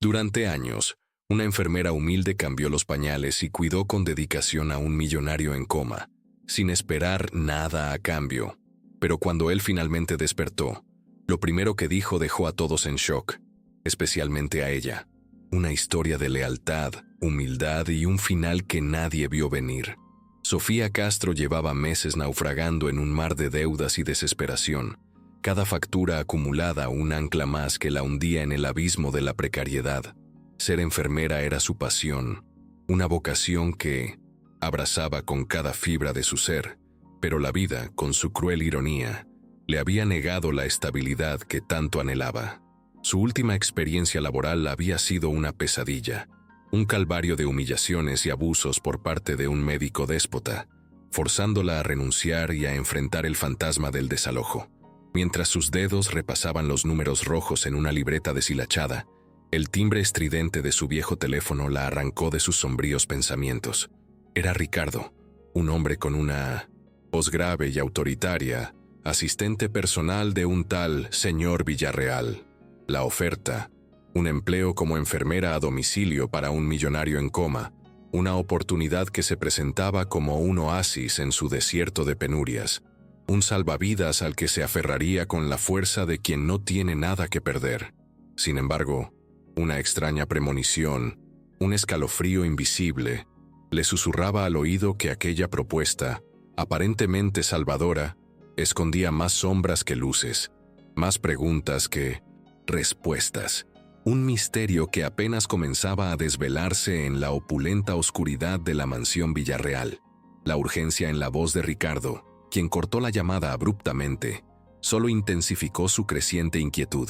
Durante años, una enfermera humilde cambió los pañales y cuidó con dedicación a un millonario en coma, sin esperar nada a cambio. Pero cuando él finalmente despertó, lo primero que dijo dejó a todos en shock, especialmente a ella. Una historia de lealtad, humildad y un final que nadie vio venir. Sofía Castro llevaba meses naufragando en un mar de deudas y desesperación. Cada factura acumulada un ancla más que la hundía en el abismo de la precariedad. Ser enfermera era su pasión, una vocación que abrazaba con cada fibra de su ser, pero la vida, con su cruel ironía, le había negado la estabilidad que tanto anhelaba. Su última experiencia laboral había sido una pesadilla, un calvario de humillaciones y abusos por parte de un médico déspota, forzándola a renunciar y a enfrentar el fantasma del desalojo. Mientras sus dedos repasaban los números rojos en una libreta deshilachada, el timbre estridente de su viejo teléfono la arrancó de sus sombríos pensamientos. Era Ricardo, un hombre con una voz grave y autoritaria, asistente personal de un tal señor Villarreal. La oferta, un empleo como enfermera a domicilio para un millonario en coma, una oportunidad que se presentaba como un oasis en su desierto de penurias, un salvavidas al que se aferraría con la fuerza de quien no tiene nada que perder. Sin embargo, una extraña premonición, un escalofrío invisible, le susurraba al oído que aquella propuesta, aparentemente salvadora, escondía más sombras que luces, más preguntas que respuestas. Un misterio que apenas comenzaba a desvelarse en la opulenta oscuridad de la mansión Villarreal. La urgencia en la voz de Ricardo, quien cortó la llamada abruptamente, solo intensificó su creciente inquietud,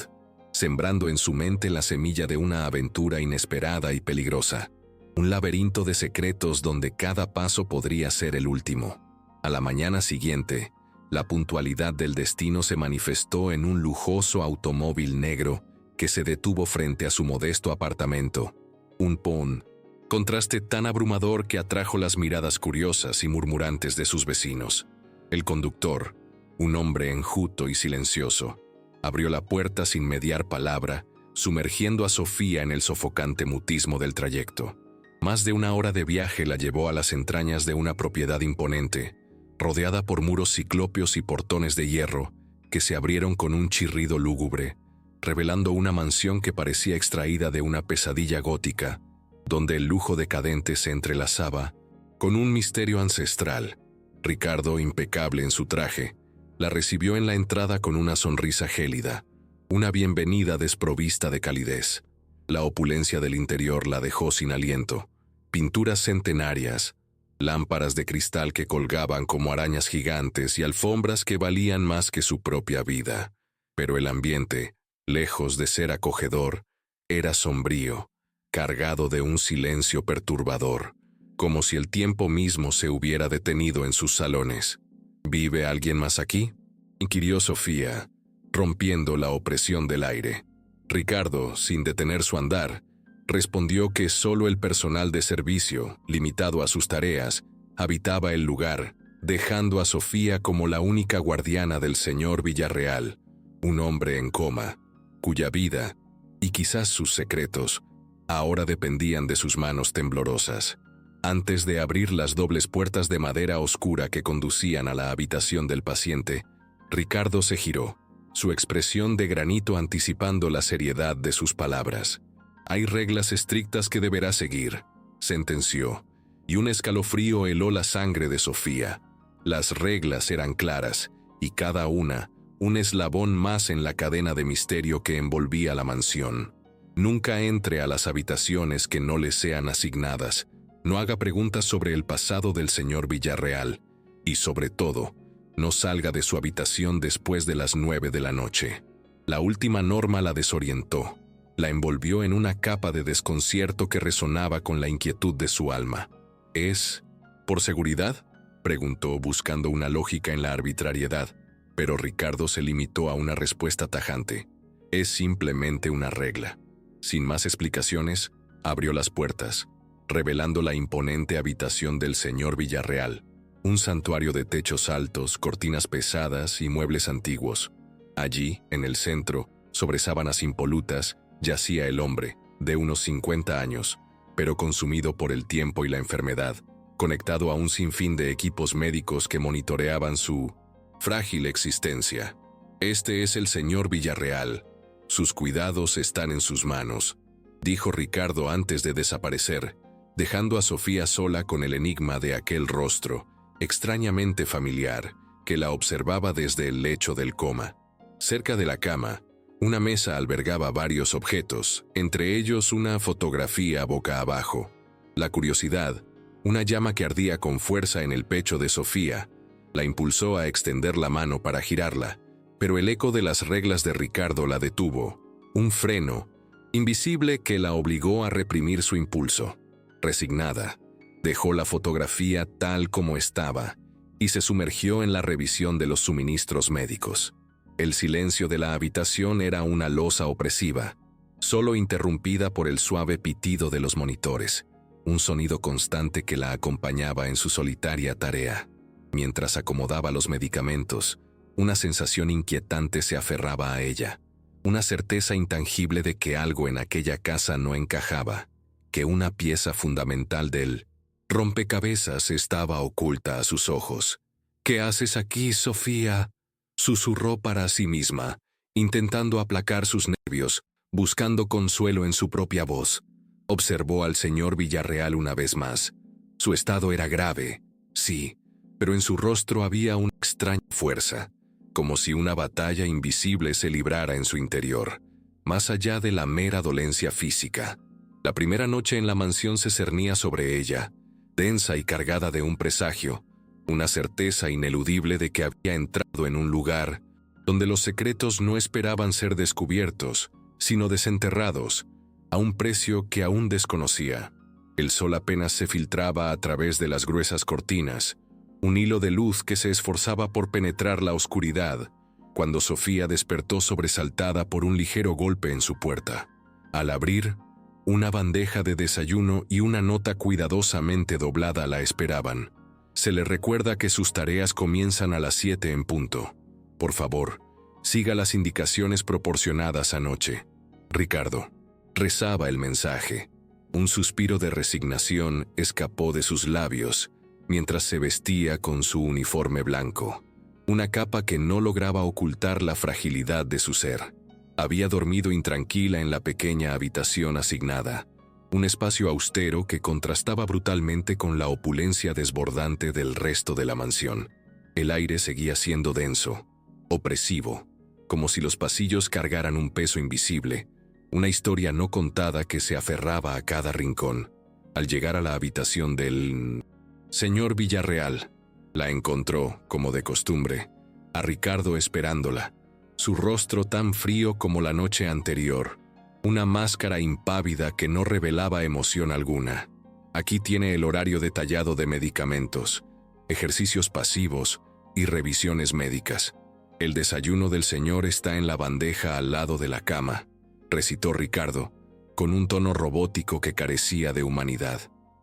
sembrando en su mente la semilla de una aventura inesperada y peligrosa. Un laberinto de secretos donde cada paso podría ser el último. A la mañana siguiente, la puntualidad del destino se manifestó en un lujoso automóvil negro que se detuvo frente a su modesto apartamento. Un contraste tan abrumador que atrajo las miradas curiosas y murmurantes de sus vecinos. El conductor, un hombre enjuto y silencioso, abrió la puerta sin mediar palabra, sumergiendo a Sofía en el sofocante mutismo del trayecto. Más de una hora de viaje la llevó a las entrañas de una propiedad imponente, rodeada por muros ciclópeos y portones de hierro que se abrieron con un chirrido lúgubre, revelando una mansión que parecía extraída de una pesadilla gótica, donde el lujo decadente se entrelazaba con un misterio ancestral. Ricardo, impecable en su traje, la recibió en la entrada con una sonrisa gélida, una bienvenida desprovista de calidez. La opulencia del interior la dejó sin aliento. Pinturas centenarias, lámparas de cristal que colgaban como arañas gigantes y alfombras que valían más que su propia vida. Pero el ambiente, lejos de ser acogedor, era sombrío, cargado de un silencio perturbador, como si el tiempo mismo se hubiera detenido en sus salones. ¿Vive alguien más aquí?, inquirió Sofía, rompiendo la opresión del aire. Ricardo, sin detener su andar, respondió que solo el personal de servicio, limitado a sus tareas, habitaba el lugar, dejando a Sofía como la única guardiana del señor Villarreal, un hombre en coma, cuya vida, y quizás sus secretos, ahora dependían de sus manos temblorosas. Antes de abrir las dobles puertas de madera oscura que conducían a la habitación del paciente, Ricardo se giró, su expresión de granito anticipando la seriedad de sus palabras. «Hay reglas estrictas que deberá seguir», sentenció, y un escalofrío heló la sangre de Sofía. Las reglas eran claras, y cada una, un eslabón más en la cadena de misterio que envolvía la mansión. Nunca entre a las habitaciones que no le sean asignadas. No haga preguntas sobre el pasado del señor Villarreal, y sobre todo, no salga de su habitación después de las 9 de la noche. La última norma la desorientó, la envolvió en una capa de desconcierto que resonaba con la inquietud de su alma. ¿Es por seguridad?, preguntó buscando una lógica en la arbitrariedad, pero Ricardo se limitó a una respuesta tajante. Es simplemente una regla. Sin más explicaciones, abrió las puertas, revelando la imponente habitación del señor Villarreal, un santuario de techos altos, cortinas pesadas y muebles antiguos. Allí, en el centro, sobre sábanas impolutas, yacía el hombre, de unos 50 años, pero consumido por el tiempo y la enfermedad, conectado a un sinfín de equipos médicos que monitoreaban su frágil existencia. Este es el señor Villarreal. Sus cuidados están en sus manos, dijo Ricardo antes de desaparecer, dejando a Sofía sola con el enigma de aquel rostro, extrañamente familiar, que la observaba desde el lecho del coma. Cerca de la cama, una mesa albergaba varios objetos, entre ellos una fotografía boca abajo. La curiosidad, una llama que ardía con fuerza en el pecho de Sofía, la impulsó a extender la mano para girarla, pero el eco de las reglas de Ricardo la detuvo, un freno invisible que la obligó a reprimir su impulso. Resignada, dejó la fotografía tal como estaba y se sumergió en la revisión de los suministros médicos. El silencio de la habitación era una losa opresiva, solo interrumpida por el suave pitido de los monitores, un sonido constante que la acompañaba en su solitaria tarea. Mientras acomodaba los medicamentos, una sensación inquietante se aferraba a ella, una certeza intangible de que algo en aquella casa no encajaba, que una pieza fundamental del rompecabezas estaba oculta a sus ojos. «¿Qué haces aquí, Sofía?», susurró para sí misma, intentando aplacar sus nervios, buscando consuelo en su propia voz. Observó al señor Villarreal una vez más. Su estado era grave, sí, pero en su rostro había una extraña fuerza, como si una batalla invisible se librara en su interior, más allá de la mera dolencia física. La primera noche en la mansión se cernía sobre ella, densa y cargada de un presagio, una certeza ineludible de que había entrado en un lugar donde los secretos no esperaban ser descubiertos, sino desenterrados, a un precio que aún desconocía. El sol apenas se filtraba a través de las gruesas cortinas, un hilo de luz que se esforzaba por penetrar la oscuridad, cuando Sofía despertó sobresaltada por un ligero golpe en su puerta. Al abrir, una bandeja de desayuno y una nota cuidadosamente doblada la esperaban. Se le recuerda que sus tareas comienzan a las 7 en punto. Por favor, siga las indicaciones proporcionadas anoche. Ricardo. Rezaba el mensaje. Un suspiro de resignación escapó de sus labios mientras se vestía con su uniforme blanco, una capa que no lograba ocultar la fragilidad de su ser. Había dormido intranquila en la pequeña habitación asignada, un espacio austero que contrastaba brutalmente con la opulencia desbordante del resto de la mansión. El aire seguía siendo denso, opresivo, como si los pasillos cargaran un peso invisible, una historia no contada que se aferraba a cada rincón. Al llegar a la habitación del señor Villarreal, la encontró, como de costumbre, a Ricardo esperándola, su rostro tan frío como la noche anterior, una máscara impávida que no revelaba emoción alguna. Aquí tiene el horario detallado de medicamentos, ejercicios pasivos y revisiones médicas. El desayuno del señor está en la bandeja al lado de la cama, recitó Ricardo, con un tono robótico que carecía de humanidad.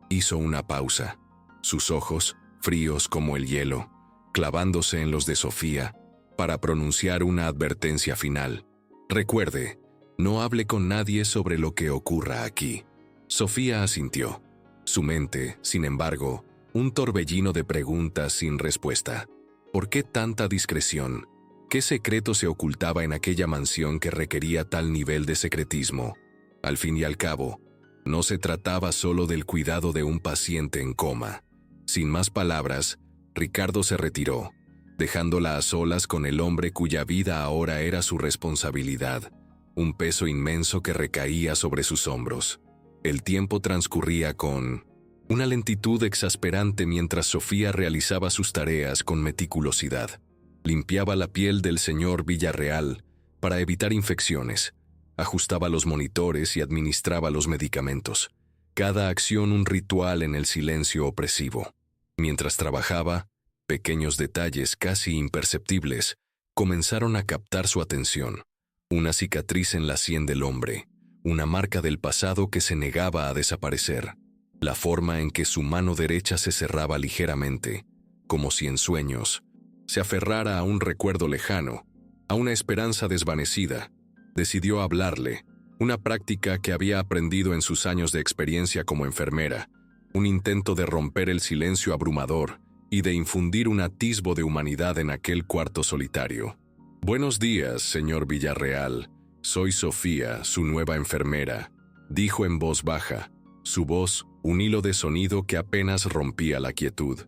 Hizo una pausa, sus ojos, fríos como el hielo, clavándose en los de Sofía, para pronunciar una advertencia final. Recuerde, no hable con nadie sobre lo que ocurra aquí. Sofía asintió. Su mente, sin embargo, un torbellino de preguntas sin respuesta. ¿Por qué tanta discreción? ¿Qué secreto se ocultaba en aquella mansión que requería tal nivel de secretismo? Al fin y al cabo, no se trataba solo del cuidado de un paciente en coma. Sin más palabras, Ricardo se retiró, dejándola a solas con el hombre cuya vida ahora era su responsabilidad, un peso inmenso que recaía sobre sus hombros. El tiempo transcurría con una lentitud exasperante mientras Sofía realizaba sus tareas con meticulosidad. Limpiaba la piel del señor Villarreal para evitar infecciones, ajustaba los monitores y administraba los medicamentos. Cada acción un ritual en el silencio opresivo. Mientras trabajaba, pequeños detalles casi imperceptibles comenzaron a captar su atención. Una cicatriz en la sien del hombre, una marca del pasado que se negaba a desaparecer. La forma en que su mano derecha se cerraba ligeramente, como si en sueños se aferrara a un recuerdo lejano, a una esperanza desvanecida. Decidió hablarle, una práctica que había aprendido en sus años de experiencia como enfermera, un intento de romper el silencio abrumador y de infundir un atisbo de humanidad en aquel cuarto solitario. «Buenos días, señor Villarreal. Soy Sofía, su nueva enfermera», dijo en voz baja, su voz un hilo de sonido que apenas rompía la quietud.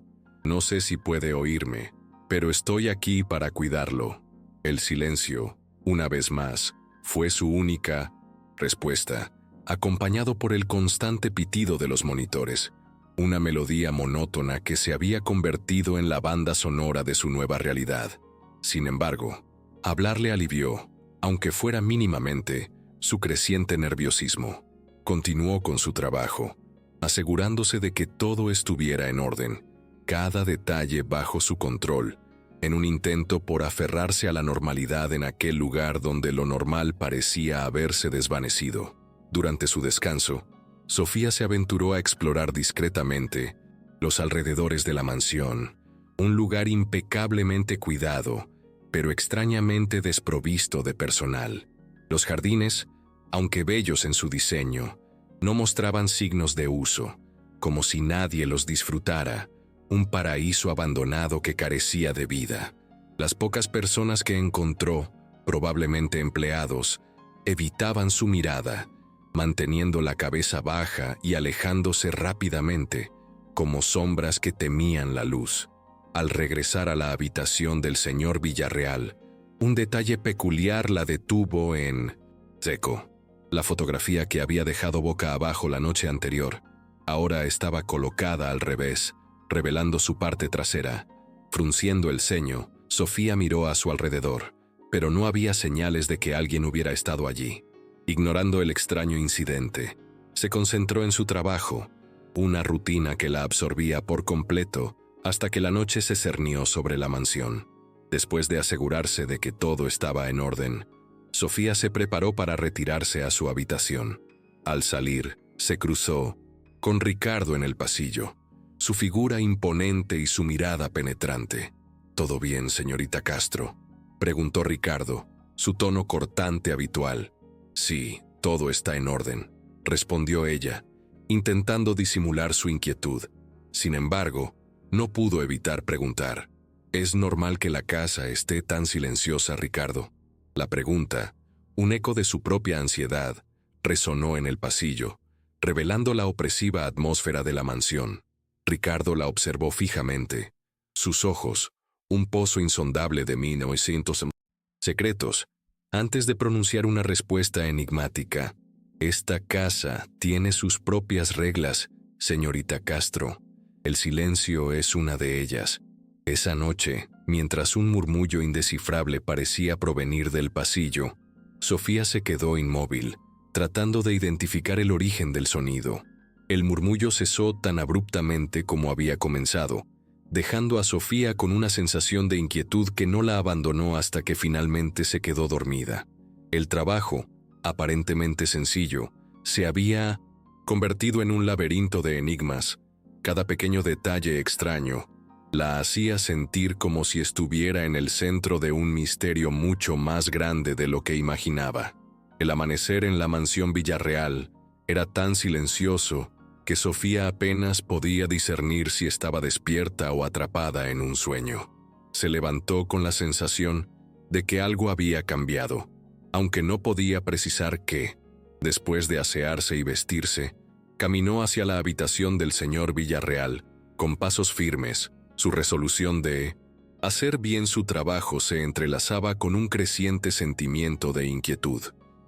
«No sé si puede oírme, pero estoy aquí para cuidarlo». El silencio, una vez más, fue su única respuesta, acompañado por el constante pitido de los monitores, una melodía monótona que se había convertido en la banda sonora de su nueva realidad. Sin embargo, hablarle alivió, aunque fuera mínimamente, su creciente nerviosismo. Continuó con su trabajo, asegurándose de que todo estuviera en orden, cada detalle bajo su control, en un intento por aferrarse a la normalidad en aquel lugar donde lo normal parecía haberse desvanecido. Durante su descanso, Sofía se aventuró a explorar discretamente los alrededores de la mansión, un lugar impecablemente cuidado, pero extrañamente desprovisto de personal. Los jardines, aunque bellos en su diseño, no mostraban signos de uso, como si nadie los disfrutara, un paraíso abandonado que carecía de vida. Las pocas personas que encontró, probablemente empleados, evitaban su mirada, manteniendo la cabeza baja y alejándose rápidamente, como sombras que temían la luz. Al regresar a la habitación del señor Villarreal, un detalle peculiar la detuvo en seco. La fotografía que había dejado boca abajo la noche anterior, ahora estaba colocada al revés, revelando su parte trasera. Frunciendo el ceño, Sofía miró a su alrededor, pero no había señales de que alguien hubiera estado allí. Ignorando el extraño incidente, se concentró en su trabajo, una rutina que la absorbía por completo hasta que la noche se cernió sobre la mansión. Después de asegurarse de que todo estaba en orden, Sofía se preparó para retirarse a su habitación. Al salir, se cruzó con Ricardo en el pasillo, su figura imponente y su mirada penetrante. «¿Todo bien, señorita Castro?», preguntó Ricardo, su tono cortante habitual. «Sí, todo está en orden», respondió ella, intentando disimular su inquietud. Sin embargo, no pudo evitar preguntar: «¿Es normal que la casa esté tan silenciosa, Ricardo?». La pregunta, un eco de su propia ansiedad, resonó en el pasillo, revelando la opresiva atmósfera de la mansión. Ricardo la observó fijamente. Sus ojos, un pozo insondable de 1900 secretos, antes de pronunciar una respuesta enigmática. «Esta casa tiene sus propias reglas, señorita Castro. El silencio es una de ellas». Esa noche, mientras un murmullo indescifrable parecía provenir del pasillo, Sofía se quedó inmóvil, tratando de identificar el origen del sonido. El murmullo cesó tan abruptamente como había comenzado, dejando a Sofía con una sensación de inquietud que no la abandonó hasta que finalmente se quedó dormida. El trabajo, aparentemente sencillo, se había convertido en un laberinto de enigmas. Cada pequeño detalle extraño la hacía sentir como si estuviera en el centro de un misterio mucho más grande de lo que imaginaba. El amanecer en la mansión Villarreal era tan silencioso que Sofía apenas podía discernir si estaba despierta o atrapada en un sueño. Se levantó con la sensación de que algo había cambiado, aunque no podía precisar qué. Después de asearse y vestirse, caminó hacia la habitación del señor Villarreal, con pasos firmes. Su resolución de hacer bien su trabajo se entrelazaba con un creciente sentimiento de inquietud.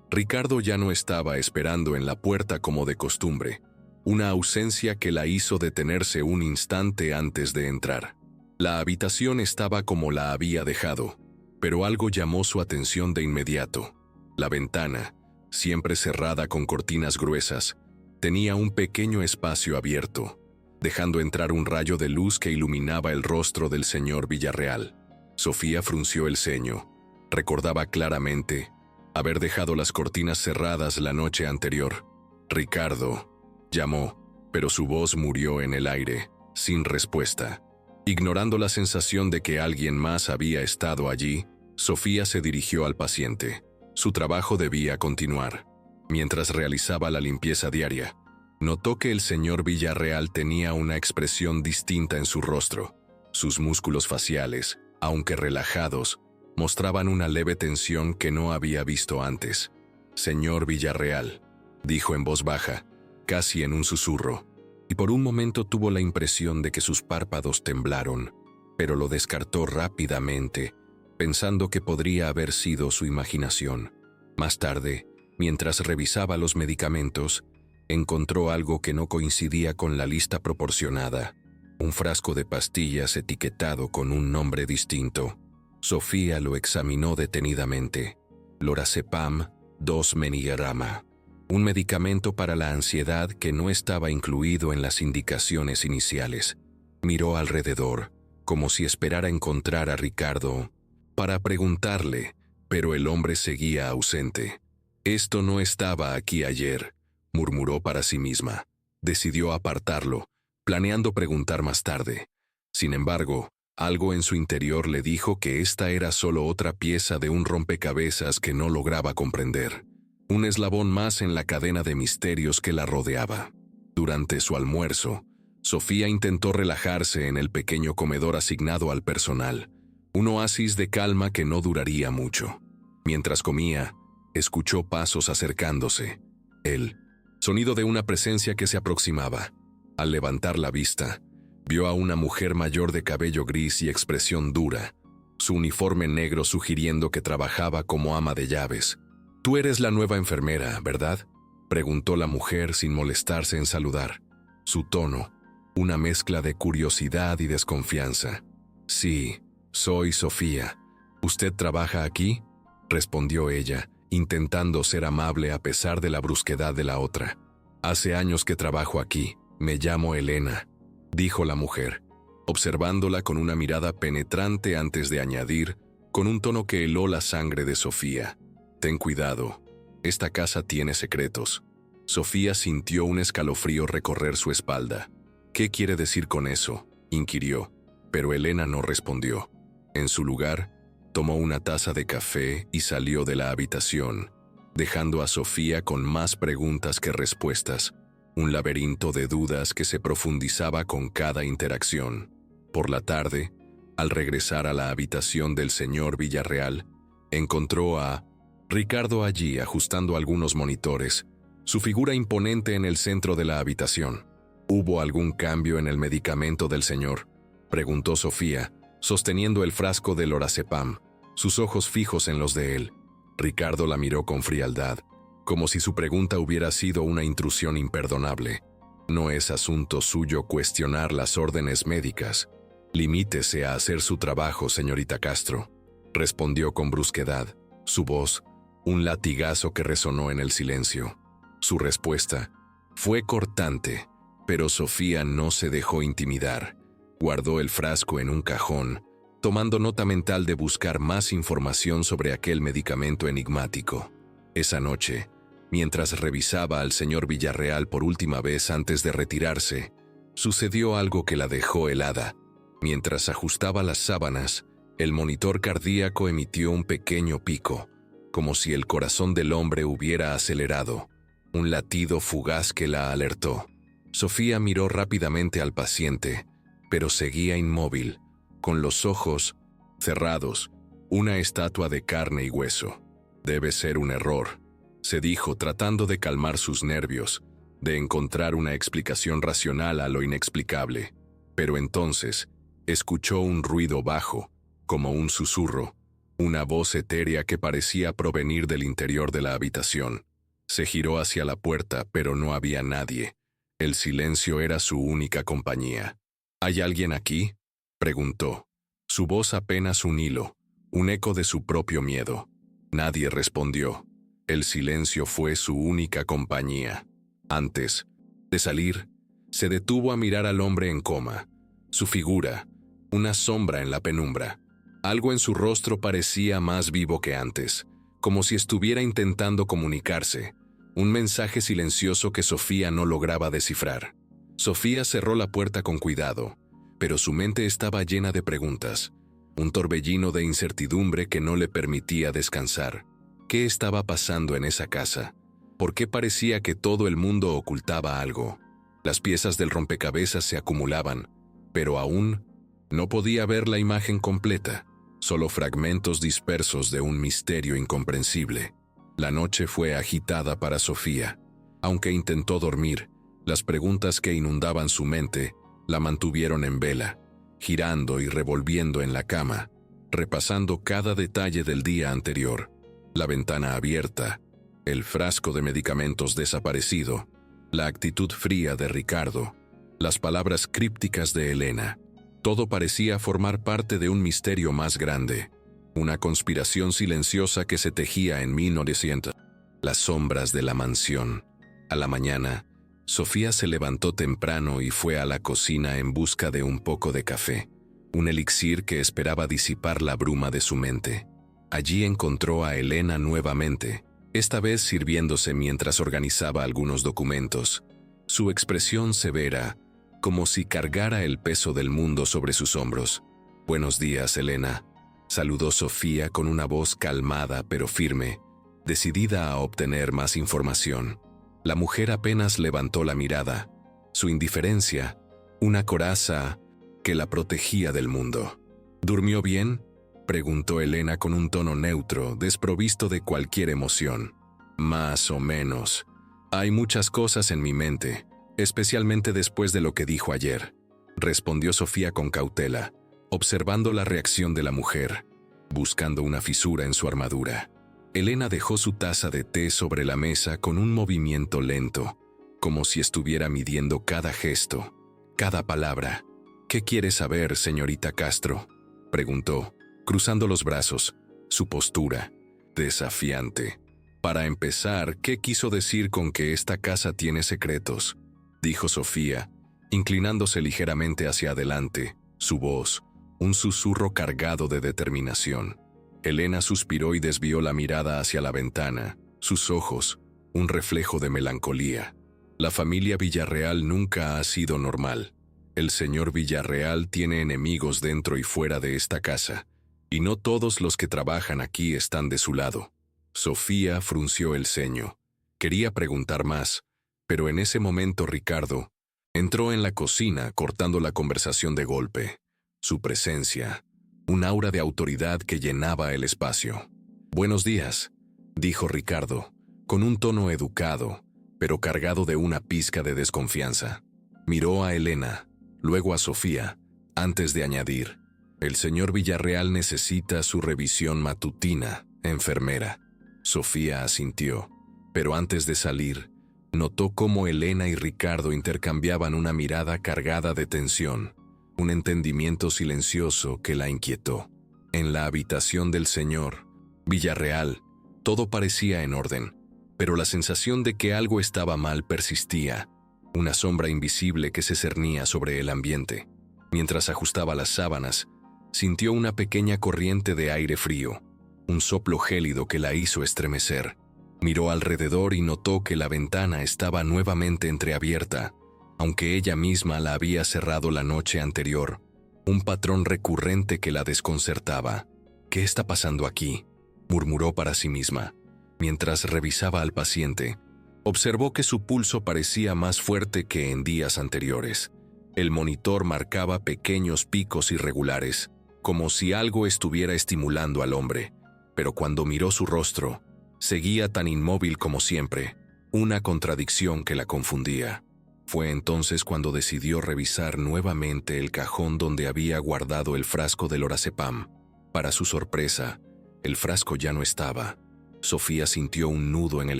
Ricardo ya no estaba esperando en la puerta como de costumbre, una ausencia que la hizo detenerse un instante antes de entrar. La habitación estaba como la había dejado, pero algo llamó su atención de inmediato. La ventana, siempre cerrada con cortinas gruesas, tenía un pequeño espacio abierto, dejando entrar un rayo de luz que iluminaba el rostro del señor Villarreal. Sofía frunció el ceño. Recordaba claramente haber dejado las cortinas cerradas la noche anterior. «Ricardo», llamó, pero su voz murió en el aire, sin respuesta. Ignorando la sensación de que alguien más había estado allí, Sofía se dirigió al paciente. Su trabajo debía continuar. Mientras realizaba la limpieza diaria, notó que el señor Villarreal tenía una expresión distinta en su rostro. Sus músculos faciales, aunque relajados, mostraban una leve tensión que no había visto antes. «Señor Villarreal», dijo en voz baja, casi en un susurro, y por un momento tuvo la impresión de que sus párpados temblaron, pero lo descartó rápidamente, pensando que podría haber sido su imaginación. Más tarde, mientras revisaba los medicamentos, encontró algo que no coincidía con la lista proporcionada: un frasco de pastillas etiquetado con un nombre distinto. Sofía lo examinó detenidamente. Lorazepam 2 miligramos. Un medicamento para la ansiedad que no estaba incluido en las indicaciones iniciales. Miró alrededor, como si esperara encontrar a Ricardo para preguntarle, pero el hombre seguía ausente. «Esto no estaba aquí ayer», murmuró para sí misma. Decidió apartarlo, planeando preguntar más tarde. Sin embargo, algo en su interior le dijo que esta era solo otra pieza de un rompecabezas que no lograba comprender. Un eslabón más en la cadena de misterios que la rodeaba. Durante su almuerzo, Sofía intentó relajarse en el pequeño comedor asignado al personal, un oasis de calma que no duraría mucho. Mientras comía, escuchó pasos acercándose. El sonido de una presencia que se aproximaba. Al levantar la vista, vio a una mujer mayor de cabello gris y expresión dura, su uniforme negro sugiriendo que trabajaba como ama de llaves. «Tú eres la nueva enfermera, ¿verdad?», preguntó la mujer sin molestarse en saludar. Su tono, una mezcla de curiosidad y desconfianza. «Sí, soy Sofía. ¿Usted trabaja aquí?», respondió ella, intentando ser amable a pesar de la brusquedad de la otra. «Hace años que trabajo aquí. Me llamo Elena», dijo la mujer, observándola con una mirada penetrante antes de añadir, con un tono que heló la sangre de Sofía: «Ten cuidado. Esta casa tiene secretos». Sofía sintió un escalofrío recorrer su espalda. «¿Qué quiere decir con eso?», inquirió, pero Elena no respondió. En su lugar, tomó una taza de café y salió de la habitación, dejando a Sofía con más preguntas que respuestas, un laberinto de dudas que se profundizaba con cada interacción. Por la tarde, al regresar a la habitación del señor Villarreal, encontró a Ricardo allí ajustando algunos monitores, su figura imponente en el centro de la habitación. «¿Hubo algún cambio en el medicamento del señor?», preguntó Sofía, sosteniendo el frasco de lorazepam, sus ojos fijos en los de él. Ricardo la miró con frialdad, como si su pregunta hubiera sido una intrusión imperdonable. «No es asunto suyo cuestionar las órdenes médicas. Limítese a hacer su trabajo, señorita Castro», respondió con brusquedad, su voz un latigazo que resonó en el silencio. Su respuesta fue cortante, pero Sofía no se dejó intimidar. Guardó el frasco en un cajón, tomando nota mental de buscar más información sobre aquel medicamento enigmático. Esa noche, mientras revisaba al señor Villarreal por última vez antes de retirarse, sucedió algo que la dejó helada. Mientras ajustaba las sábanas, el monitor cardíaco emitió un pequeño pico, como si el corazón del hombre hubiera acelerado, un latido fugaz que la alertó. Sofía miró rápidamente al paciente, pero seguía inmóvil, con los ojos cerrados, una estatua de carne y hueso. «Debe ser un error», se dijo, tratando de calmar sus nervios, de encontrar una explicación racional a lo inexplicable. Pero entonces escuchó un ruido bajo, como un susurro, una voz etérea que parecía provenir del interior de la habitación. Se giró hacia la puerta, pero no había nadie. El silencio era su única compañía. «¿Hay alguien aquí?», preguntó. Su voz apenas un hilo, un eco de su propio miedo. Nadie respondió. El silencio fue su única compañía. Antes de salir, se detuvo a mirar al hombre en coma. Su figura, una sombra en la penumbra. Algo en su rostro parecía más vivo que antes, como si estuviera intentando comunicarse, un mensaje silencioso que Sofía no lograba descifrar. Sofía cerró la puerta con cuidado, pero su mente estaba llena de preguntas, un torbellino de incertidumbre que no le permitía descansar. ¿Qué estaba pasando en esa casa? ¿Por qué parecía que todo el mundo ocultaba algo? Las piezas del rompecabezas se acumulaban, pero aún no podía ver la imagen completa, solo fragmentos dispersos de un misterio incomprensible. La noche fue agitada para Sofía. Aunque intentó dormir, las preguntas que inundaban su mente la mantuvieron en vela, girando y revolviendo en la cama, repasando cada detalle del día anterior. La ventana abierta, el frasco de medicamentos desaparecido, la actitud fría de Ricardo, las palabras crípticas de Elena. Todo parecía formar parte de un misterio más grande, una conspiración silenciosa que se tejía en 1900. Las sombras de la mansión. A la mañana, Sofía se levantó temprano y fue a la cocina en busca de un poco de café, un elixir que esperaba disipar la bruma de su mente. Allí encontró a Elena nuevamente, esta vez sirviéndose mientras organizaba algunos documentos. Su expresión severa, como si cargara el peso del mundo sobre sus hombros. «Buenos días, Elena», saludó Sofía con una voz calmada pero firme, decidida a obtener más información. La mujer apenas levantó la mirada, su indiferencia, una coraza que la protegía del mundo. «¿Durmió bien?», preguntó Elena con un tono neutro, desprovisto de cualquier emoción. «Más o menos. Hay muchas cosas en mi mente, especialmente después de lo que dijo ayer», respondió Sofía con cautela, observando la reacción de la mujer, buscando una fisura en su armadura. Elena dejó su taza de té sobre la mesa con un movimiento lento, como si estuviera midiendo cada gesto, cada palabra. «¿Qué quiere saber, señorita Castro?», preguntó, cruzando los brazos, su postura desafiante. «Para empezar, ¿qué quiso decir con que esta casa tiene secretos?», dijo Sofía, inclinándose ligeramente hacia adelante, su voz, un susurro cargado de determinación. Elena suspiró y desvió la mirada hacia la ventana, sus ojos, un reflejo de melancolía. «La familia Villarreal nunca ha sido normal. El señor Villarreal tiene enemigos dentro y fuera de esta casa, y no todos los que trabajan aquí están de su lado». Sofía frunció el ceño. Quería preguntar más, pero en ese momento Ricardo entró en la cocina cortando la conversación de golpe. Su presencia, un aura de autoridad que llenaba el espacio. «Buenos días», dijo Ricardo, con un tono educado, pero cargado de una pizca de desconfianza. Miró a Elena, luego a Sofía, antes de añadir: «El señor Villarreal necesita su revisión matutina, enfermera». Sofía asintió, pero antes de salir, notó cómo Elena y Ricardo intercambiaban una mirada cargada de tensión, un entendimiento silencioso que la inquietó. En la habitación del señor Villarreal, todo parecía en orden, pero la sensación de que algo estaba mal persistía, una sombra invisible que se cernía sobre el ambiente. Mientras ajustaba las sábanas, sintió una pequeña corriente de aire frío, un soplo gélido que la hizo estremecer. Miró alrededor y notó que la ventana estaba nuevamente entreabierta, aunque ella misma la había cerrado la noche anterior, un patrón recurrente que la desconcertaba. «¿Qué está pasando aquí?», murmuró para sí misma. Mientras revisaba al paciente, observó que su pulso parecía más fuerte que en días anteriores. El monitor marcaba pequeños picos irregulares, como si algo estuviera estimulando al hombre, pero cuando miró su rostro, seguía tan inmóvil como siempre, una contradicción que la confundía. Fue entonces cuando decidió revisar nuevamente el cajón donde había guardado el frasco de lorazepam. Para su sorpresa, el frasco ya no estaba. Sofía sintió un nudo en el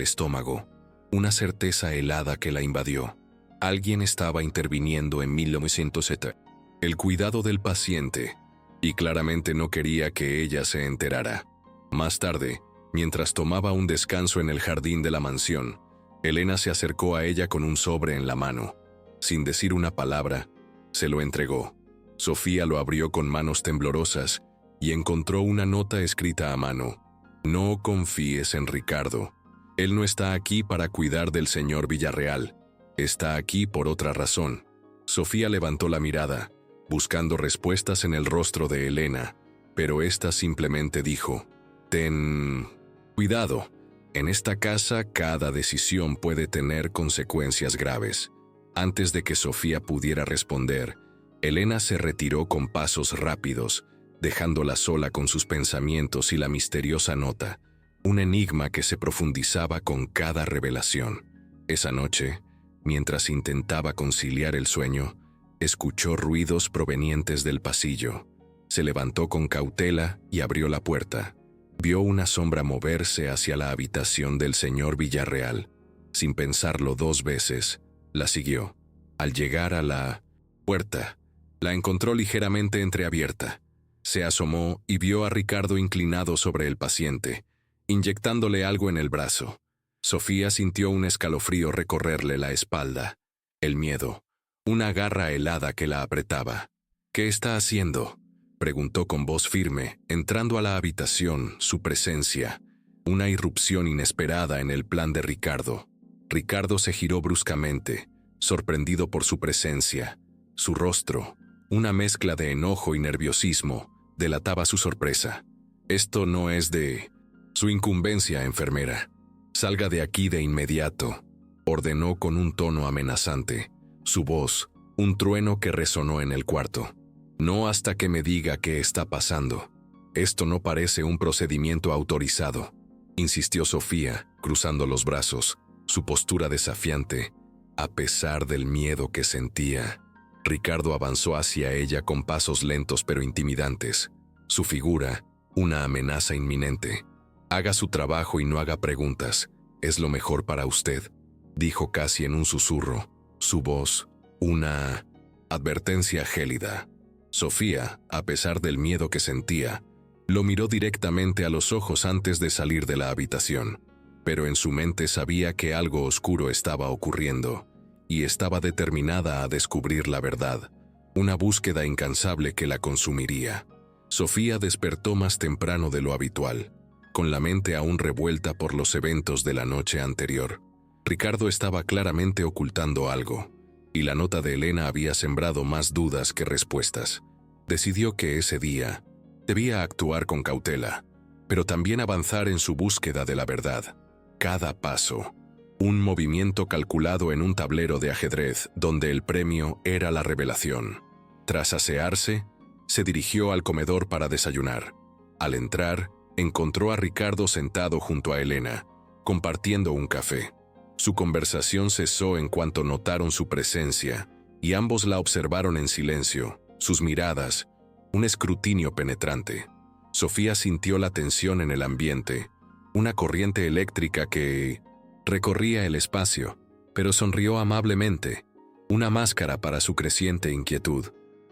estómago, una certeza helada que la invadió. Alguien estaba interviniendo en 1970. El cuidado del paciente, y claramente no quería que ella se enterara. Más tarde, mientras tomaba un descanso en el jardín de la mansión, Elena se acercó a ella con un sobre en la mano. Sin decir una palabra, se lo entregó. Sofía lo abrió con manos temblorosas y encontró una nota escrita a mano. «No confíes en Ricardo. Él no está aquí para cuidar del señor Villarreal. Está aquí por otra razón». Sofía levantó la mirada, buscando respuestas en el rostro de Elena, pero ésta simplemente dijo: «Ten cuidado. En esta casa, cada decisión puede tener consecuencias graves. Antes de que Sofía pudiera responder, Elena se retiró con pasos rápidos, dejándola sola con sus pensamientos y la misteriosa nota, un enigma que se profundizaba con cada revelación. Esa noche, mientras intentaba conciliar el sueño, escuchó ruidos provenientes del pasillo. Se levantó con cautela y abrió la puerta. Vio una sombra moverse hacia la habitación del señor Villarreal. Sin pensarlo 2 veces, la siguió. Al llegar a la puerta, la encontró ligeramente entreabierta. Se asomó y vio a Ricardo inclinado sobre el paciente, inyectándole algo en el brazo. Sofía sintió un escalofrío recorrerle la espalda. El miedo, una garra helada que la apretaba. «¿Qué está haciendo?», preguntó con voz firme, entrando a la habitación, su presencia. Una irrupción inesperada en el plan de Ricardo. Ricardo se giró bruscamente, sorprendido por su presencia. Su rostro, una mezcla de enojo y nerviosismo, delataba su sorpresa. «Esto no es de su incumbencia, enfermera. Salga de aquí de inmediato», ordenó con un tono amenazante. Su voz, un trueno que resonó en el cuarto. «No hasta que me diga qué está pasando. Esto no parece un procedimiento autorizado», insistió Sofía, cruzando los brazos, su postura desafiante. A pesar del miedo que sentía, Ricardo avanzó hacia ella con pasos lentos pero intimidantes. Su figura, una amenaza inminente. «Haga su trabajo y no haga preguntas. Es lo mejor para usted», dijo casi en un susurro. Su voz, una advertencia gélida. Sofía, a pesar del miedo que sentía, lo miró directamente a los ojos antes de salir de la habitación. Pero en su mente sabía que algo oscuro estaba ocurriendo, y estaba determinada a descubrir la verdad, una búsqueda incansable que la consumiría. Sofía despertó más temprano de lo habitual, con la mente aún revuelta por los eventos de la noche anterior. Ricardo estaba claramente ocultando algo, y la nota de Elena había sembrado más dudas que respuestas. Decidió que ese día debía actuar con cautela, pero también avanzar en su búsqueda de la verdad. Cada paso, un movimiento calculado en un tablero de ajedrez donde el premio era la revelación. Tras asearse, se dirigió al comedor para desayunar. Al entrar, encontró a Ricardo sentado junto a Elena, compartiendo un café. Su conversación cesó en cuanto notaron su presencia, y ambos la observaron en silencio, sus miradas, un escrutinio penetrante. Sofía sintió la tensión en el ambiente, una corriente eléctrica que recorría el espacio, pero sonrió amablemente, una máscara para su creciente inquietud.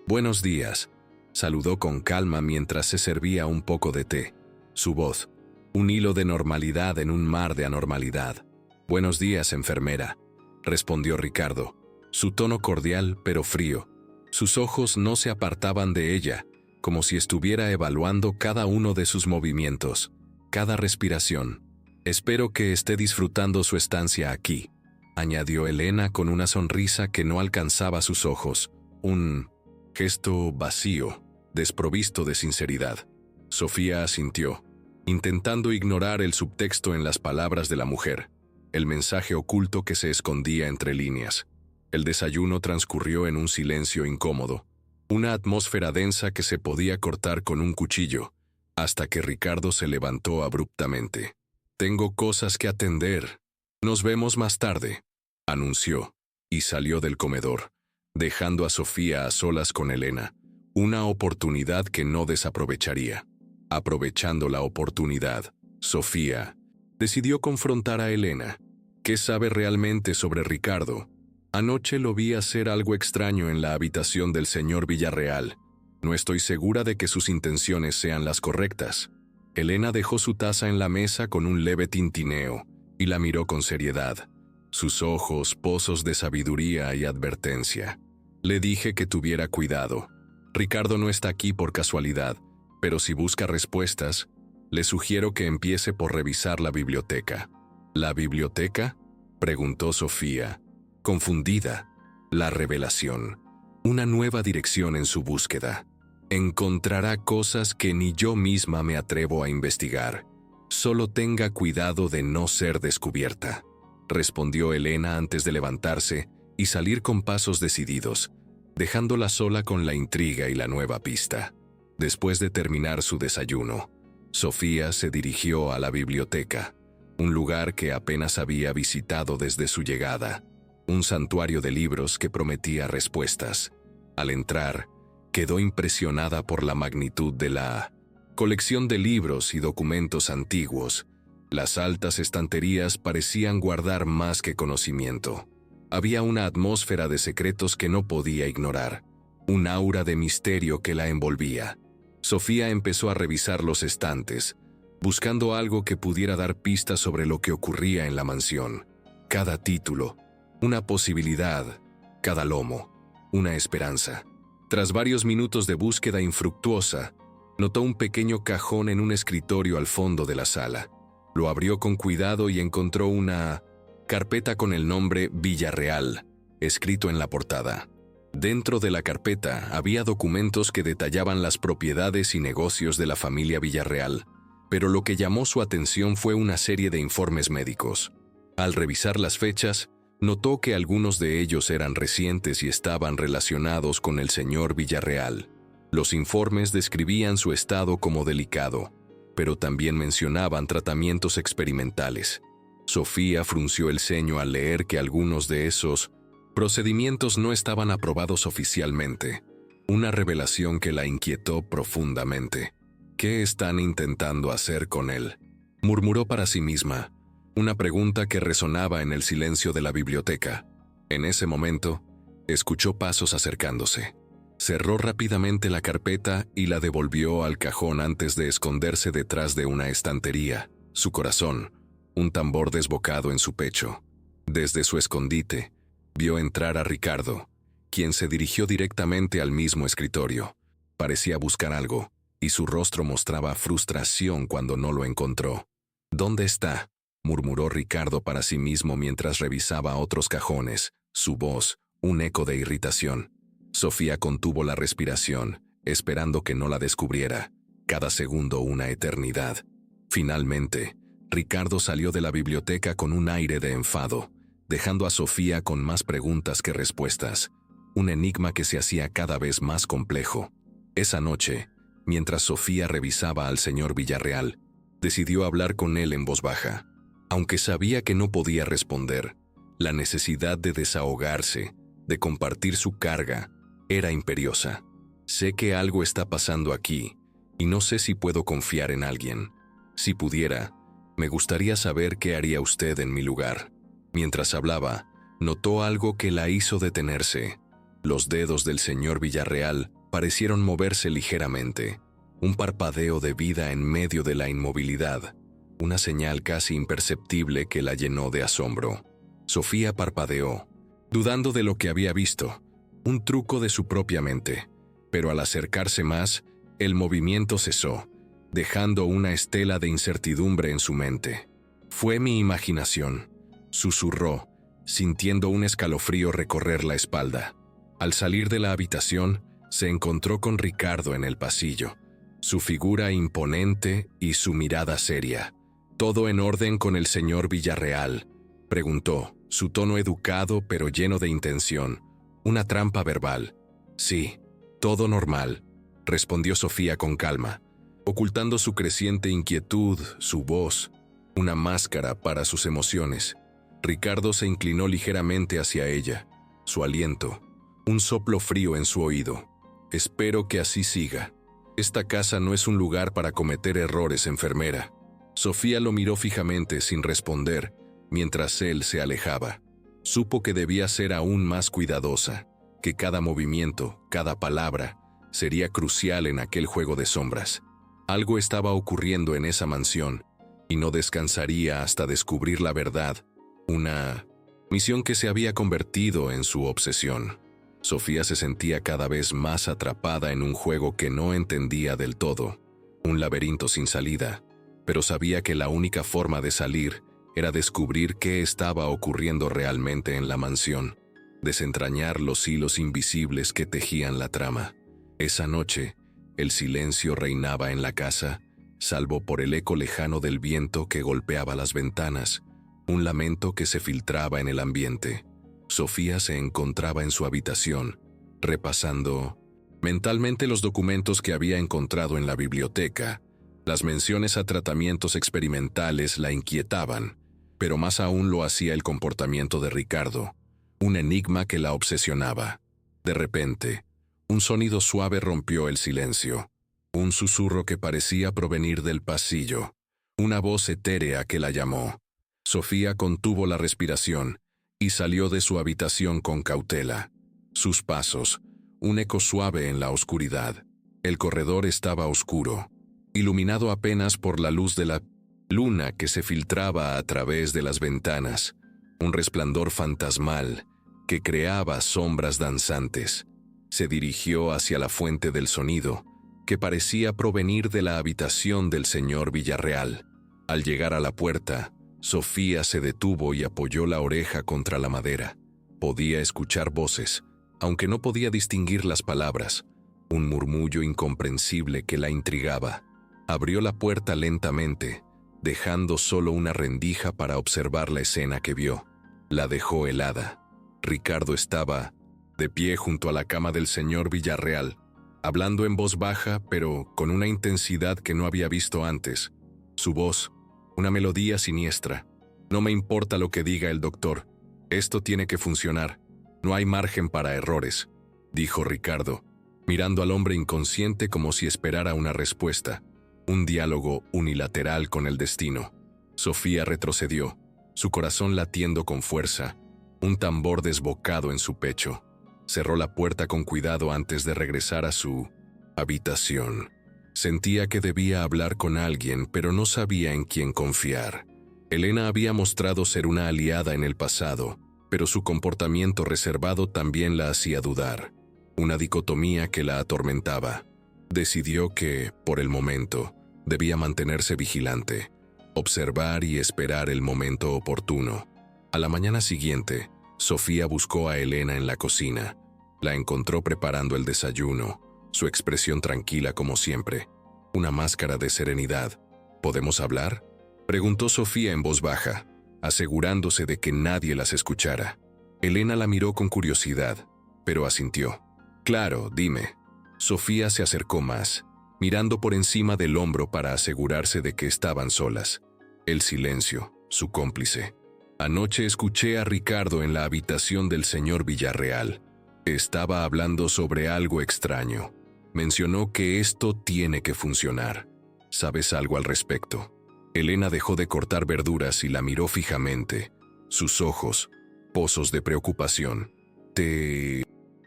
«Buenos días», saludó con calma mientras se servía un poco de té. Su voz, un hilo de normalidad en un mar de anormalidad. «Buenos días, enfermera», respondió Ricardo, su tono cordial pero frío. Sus ojos no se apartaban de ella, como si estuviera evaluando cada uno de sus movimientos, cada respiración. «Espero que esté disfrutando su estancia aquí», añadió Elena con una sonrisa que no alcanzaba sus ojos, un gesto vacío, desprovisto de sinceridad. Sofía asintió, intentando ignorar el subtexto en las palabras de la mujer, el mensaje oculto que se escondía entre líneas. El desayuno transcurrió en un silencio incómodo, una atmósfera densa que se podía cortar con un cuchillo, hasta que Ricardo se levantó abruptamente. «Tengo cosas que atender. Nos vemos más tarde», anunció, y salió del comedor, dejando a Sofía a solas con Elena, una oportunidad que no desaprovecharía. Aprovechando la oportunidad, Sofía decidió confrontar a Elena. ¿Qué sabe realmente sobre Ricardo? Anoche lo vi hacer algo extraño en la habitación del señor Villarreal. No estoy segura de que sus intenciones sean las correctas. Elena dejó su taza en la mesa con un leve tintineo y la miró con seriedad, sus ojos pozos de sabiduría y advertencia. Le dije que tuviera cuidado. Ricardo no está aquí por casualidad, pero si busca respuestas, le sugiero que empiece por revisar la biblioteca. ¿La biblioteca?, preguntó Sofía, confundida. La revelación, una nueva dirección en su búsqueda. Encontrará cosas que ni yo misma me atrevo a investigar. Solo tenga cuidado de no ser descubierta, respondió Elena antes de levantarse y salir con pasos decididos, dejándola sola con la intriga y la nueva pista. Después de terminar su desayuno, Sofía se dirigió a la biblioteca, un lugar que apenas había visitado desde su llegada, un santuario de libros que prometía respuestas. Al entrar, quedó impresionada por la magnitud de la colección de libros y documentos antiguos. Las altas estanterías parecían guardar más que conocimiento. Había una atmósfera de secretos que no podía ignorar, un aura de misterio que la envolvía. Sofía empezó a revisar los estantes, buscando algo que pudiera dar pistas sobre lo que ocurría en la mansión. Cada título, una posibilidad; cada lomo, una esperanza. Tras varios minutos de búsqueda infructuosa, notó un pequeño cajón en un escritorio al fondo de la sala. Lo abrió con cuidado y encontró una carpeta con el nombre Villarreal, escrito en la portada. Dentro de la carpeta había documentos que detallaban las propiedades y negocios de la familia Villarreal, pero lo que llamó su atención fue una serie de informes médicos. Al revisar las fechas, notó que algunos de ellos eran recientes y estaban relacionados con el señor Villarreal. Los informes describían su estado como delicado, pero también mencionaban tratamientos experimentales. Sofía frunció el ceño al leer que algunos de esos procedimientos no estaban aprobados oficialmente, una revelación que la inquietó profundamente. ¿Qué están intentando hacer con él?, murmuró para sí misma, una pregunta que resonaba en el silencio de la biblioteca. En ese momento, escuchó pasos acercándose. Cerró rápidamente la carpeta y la devolvió al cajón antes de esconderse detrás de una estantería. Su corazón, un tambor desbocado en su pecho. Desde su escondite, vio entrar a Ricardo, quien se dirigió directamente al mismo escritorio. Parecía buscar algo, y su rostro mostraba frustración cuando no lo encontró. ¿Dónde está?, murmuró Ricardo para sí mismo mientras revisaba otros cajones, su voz, un eco de irritación. Sofía contuvo la respiración, esperando que no la descubriera, cada segundo una eternidad. Finalmente, Ricardo salió de la biblioteca con un aire de enfado, dejando a Sofía con más preguntas que respuestas, un enigma que se hacía cada vez más complejo. Esa noche, mientras Sofía revisaba al señor Villarreal, decidió hablar con él en voz baja. Aunque sabía que no podía responder, la necesidad de desahogarse, de compartir su carga, era imperiosa. Sé que algo está pasando aquí, y no sé si puedo confiar en alguien. Si pudiera, me gustaría saber qué haría usted en mi lugar. Mientras hablaba, notó algo que la hizo detenerse. Los dedos del señor Villarreal parecieron moverse ligeramente, un parpadeo de vida en medio de la inmovilidad, una señal casi imperceptible que la llenó de asombro. Sofía parpadeó, dudando de lo que había visto, un truco de su propia mente, pero al acercarse más, el movimiento cesó, dejando una estela de incertidumbre en su mente. «Fue mi imaginación», susurró, sintiendo un escalofrío recorrer la espalda. Al salir de la habitación, se encontró con Ricardo en el pasillo, su figura imponente y su mirada seria. «¿Todo en orden con el señor Villarreal?», preguntó, su tono educado pero lleno de intención, una trampa verbal. «Sí, todo normal», respondió Sofía con calma, ocultando su creciente inquietud, su voz, una máscara para sus emociones. Ricardo se inclinó ligeramente hacia ella, su aliento, un soplo frío en su oído. «Espero que así siga. Esta casa no es un lugar para cometer errores, enfermera». Sofía lo miró fijamente sin responder, mientras él se alejaba. Supo que debía ser aún más cuidadosa, que cada movimiento, cada palabra, sería crucial en aquel juego de sombras. Algo estaba ocurriendo en esa mansión, y no descansaría hasta descubrir la verdad, una misión que se había convertido en su obsesión. Sofía se sentía cada vez más atrapada en un juego que no entendía del todo, un laberinto sin salida, pero sabía que la única forma de salir era descubrir qué estaba ocurriendo realmente en la mansión, desentrañar los hilos invisibles que tejían la trama. Esa noche, el silencio reinaba en la casa, salvo por el eco lejano del viento que golpeaba las ventanas, un lamento que se filtraba en el ambiente. Sofía se encontraba en su habitación, repasando mentalmente los documentos que había encontrado en la biblioteca. Las menciones a tratamientos experimentales la inquietaban, pero más aún lo hacía el comportamiento de Ricardo, un enigma que la obsesionaba. De repente, un sonido suave rompió el silencio, un susurro que parecía provenir del pasillo, una voz etérea que la llamó. Sofía contuvo la respiración y salió de su habitación con cautela. Sus pasos, un eco suave en la oscuridad. El corredor estaba oscuro, iluminado apenas por la luz de la luna que se filtraba a través de las ventanas, un resplandor fantasmal que creaba sombras danzantes. Se dirigió hacia la fuente del sonido, que parecía provenir de la habitación del señor Villarreal. Al llegar a la puerta, Sofía se detuvo y apoyó la oreja contra la madera. Podía escuchar voces, aunque no podía distinguir las palabras, un murmullo incomprensible que la intrigaba. Abrió la puerta lentamente, dejando solo una rendija para observar la escena que vio. La dejó helada. Ricardo estaba de pie junto a la cama del señor Villarreal, hablando en voz baja, pero con una intensidad que no había visto antes. Su voz, una melodía siniestra. No me importa lo que diga el doctor. Esto tiene que funcionar. No hay margen para errores, dijo Ricardo, mirando al hombre inconsciente como si esperara una respuesta. Un diálogo unilateral con el destino. Sofía retrocedió, su corazón latiendo con fuerza, un tambor desbocado en su pecho. Cerró la puerta con cuidado antes de regresar a su habitación. Sentía que debía hablar con alguien, pero no sabía en quién confiar. Elena había mostrado ser una aliada en el pasado, pero su comportamiento reservado también la hacía dudar. Una dicotomía que la atormentaba. Decidió que, por el momento, debía mantenerse vigilante, observar y esperar el momento oportuno. A la mañana siguiente, Sofía buscó a Elena en la cocina. La encontró preparando el desayuno, su expresión tranquila como siempre, una máscara de serenidad. ¿Podemos hablar?, preguntó Sofía en voz baja, asegurándose de que nadie las escuchara. Elena la miró con curiosidad, pero asintió. «Claro, dime». Sofía se acercó más, mirando por encima del hombro para asegurarse de que estaban solas. El silencio, su cómplice. «Anoche escuché a Ricardo en la habitación del señor Villarreal. Estaba hablando sobre algo extraño. Mencionó que esto tiene que funcionar. ¿Sabes algo al respecto?». Elena dejó de cortar verduras y la miró fijamente, sus ojos, pozos de preocupación. «Te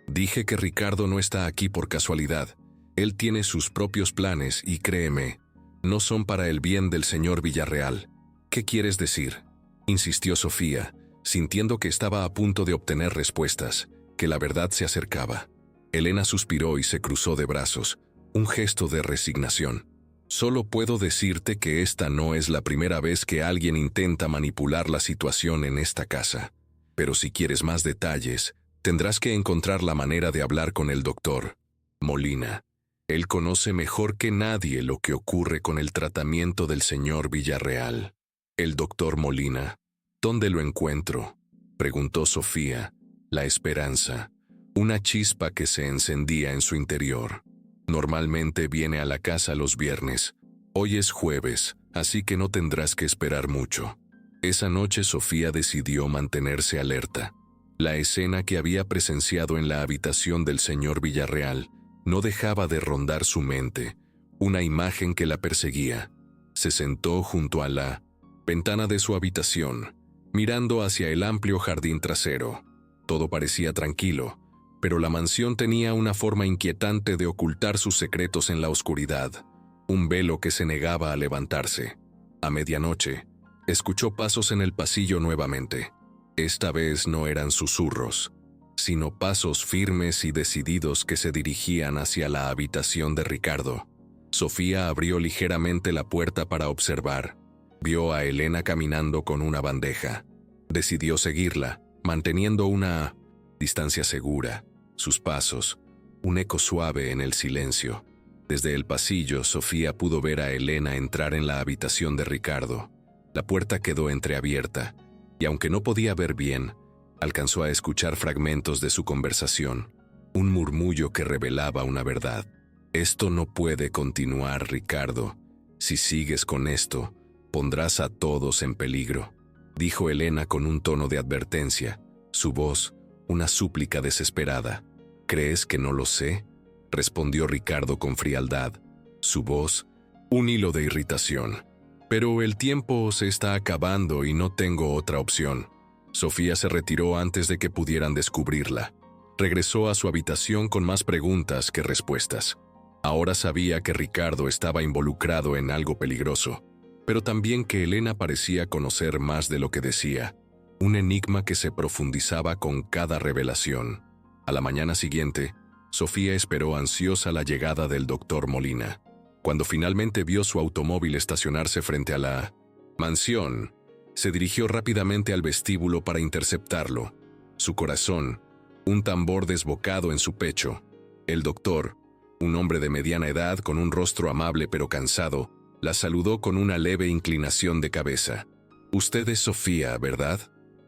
dije que Ricardo no está aquí por casualidad. Él tiene sus propios planes y créeme, no son para el bien del señor Villarreal». «¿Qué quieres decir?», insistió Sofía, sintiendo que estaba a punto de obtener respuestas, que la verdad se acercaba. Elena suspiró y se cruzó de brazos, un gesto de resignación. «Solo puedo decirte que esta no es la primera vez que alguien intenta manipular la situación en esta casa. Pero si quieres más detalles, tendrás que encontrar la manera de hablar con el doctor Molina. Él conoce mejor que nadie lo que ocurre con el tratamiento del señor Villarreal». «¿El doctor Molina? ¿Dónde lo encuentro?», preguntó Sofía, la esperanza, una chispa que se encendía en su interior. «Normalmente viene a la casa los viernes. Hoy es jueves, así que no tendrás que esperar mucho». Esa noche Sofía decidió mantenerse alerta. La escena que había presenciado en la habitación del señor Villarreal no dejaba de rondar su mente, una imagen que la perseguía. Se sentó junto a la ventana de su habitación, mirando hacia el amplio jardín trasero. Todo parecía tranquilo, pero la mansión tenía una forma inquietante de ocultar sus secretos en la oscuridad, un velo que se negaba a levantarse. A medianoche, escuchó pasos en el pasillo nuevamente. Esta vez no eran susurros, sino pasos firmes y decididos que se dirigían hacia la habitación de Ricardo. Sofía abrió ligeramente la puerta para observar. Vio a Elena caminando con una bandeja. Decidió seguirla, manteniendo una distancia segura. Sus pasos, un eco suave en el silencio. Desde el pasillo, Sofía pudo ver a Elena entrar en la habitación de Ricardo. La puerta quedó entreabierta, y aunque no podía ver bien, alcanzó a escuchar fragmentos de su conversación, un murmullo que revelaba una verdad. «Esto no puede continuar, Ricardo. Si sigues con esto, pondrás a todos en peligro», dijo Elena con un tono de advertencia, su voz una súplica desesperada. «¿Crees que no lo sé?», respondió Ricardo con frialdad, su voz un hilo de irritación. «Pero el tiempo se está acabando y no tengo otra opción». Sofía se retiró antes de que pudieran descubrirla. Regresó a su habitación con más preguntas que respuestas. Ahora sabía que Ricardo estaba involucrado en algo peligroso, pero también que Elena parecía conocer más de lo que decía, un enigma que se profundizaba con cada revelación. A la mañana siguiente, Sofía esperó ansiosa la llegada del doctor Molina. Cuando finalmente vio su automóvil estacionarse frente a la mansión, se dirigió rápidamente al vestíbulo para interceptarlo. Su corazón, un tambor desbocado en su pecho. El doctor, un hombre de mediana edad con un rostro amable pero cansado, la saludó con una leve inclinación de cabeza. «Usted es Sofía, ¿verdad?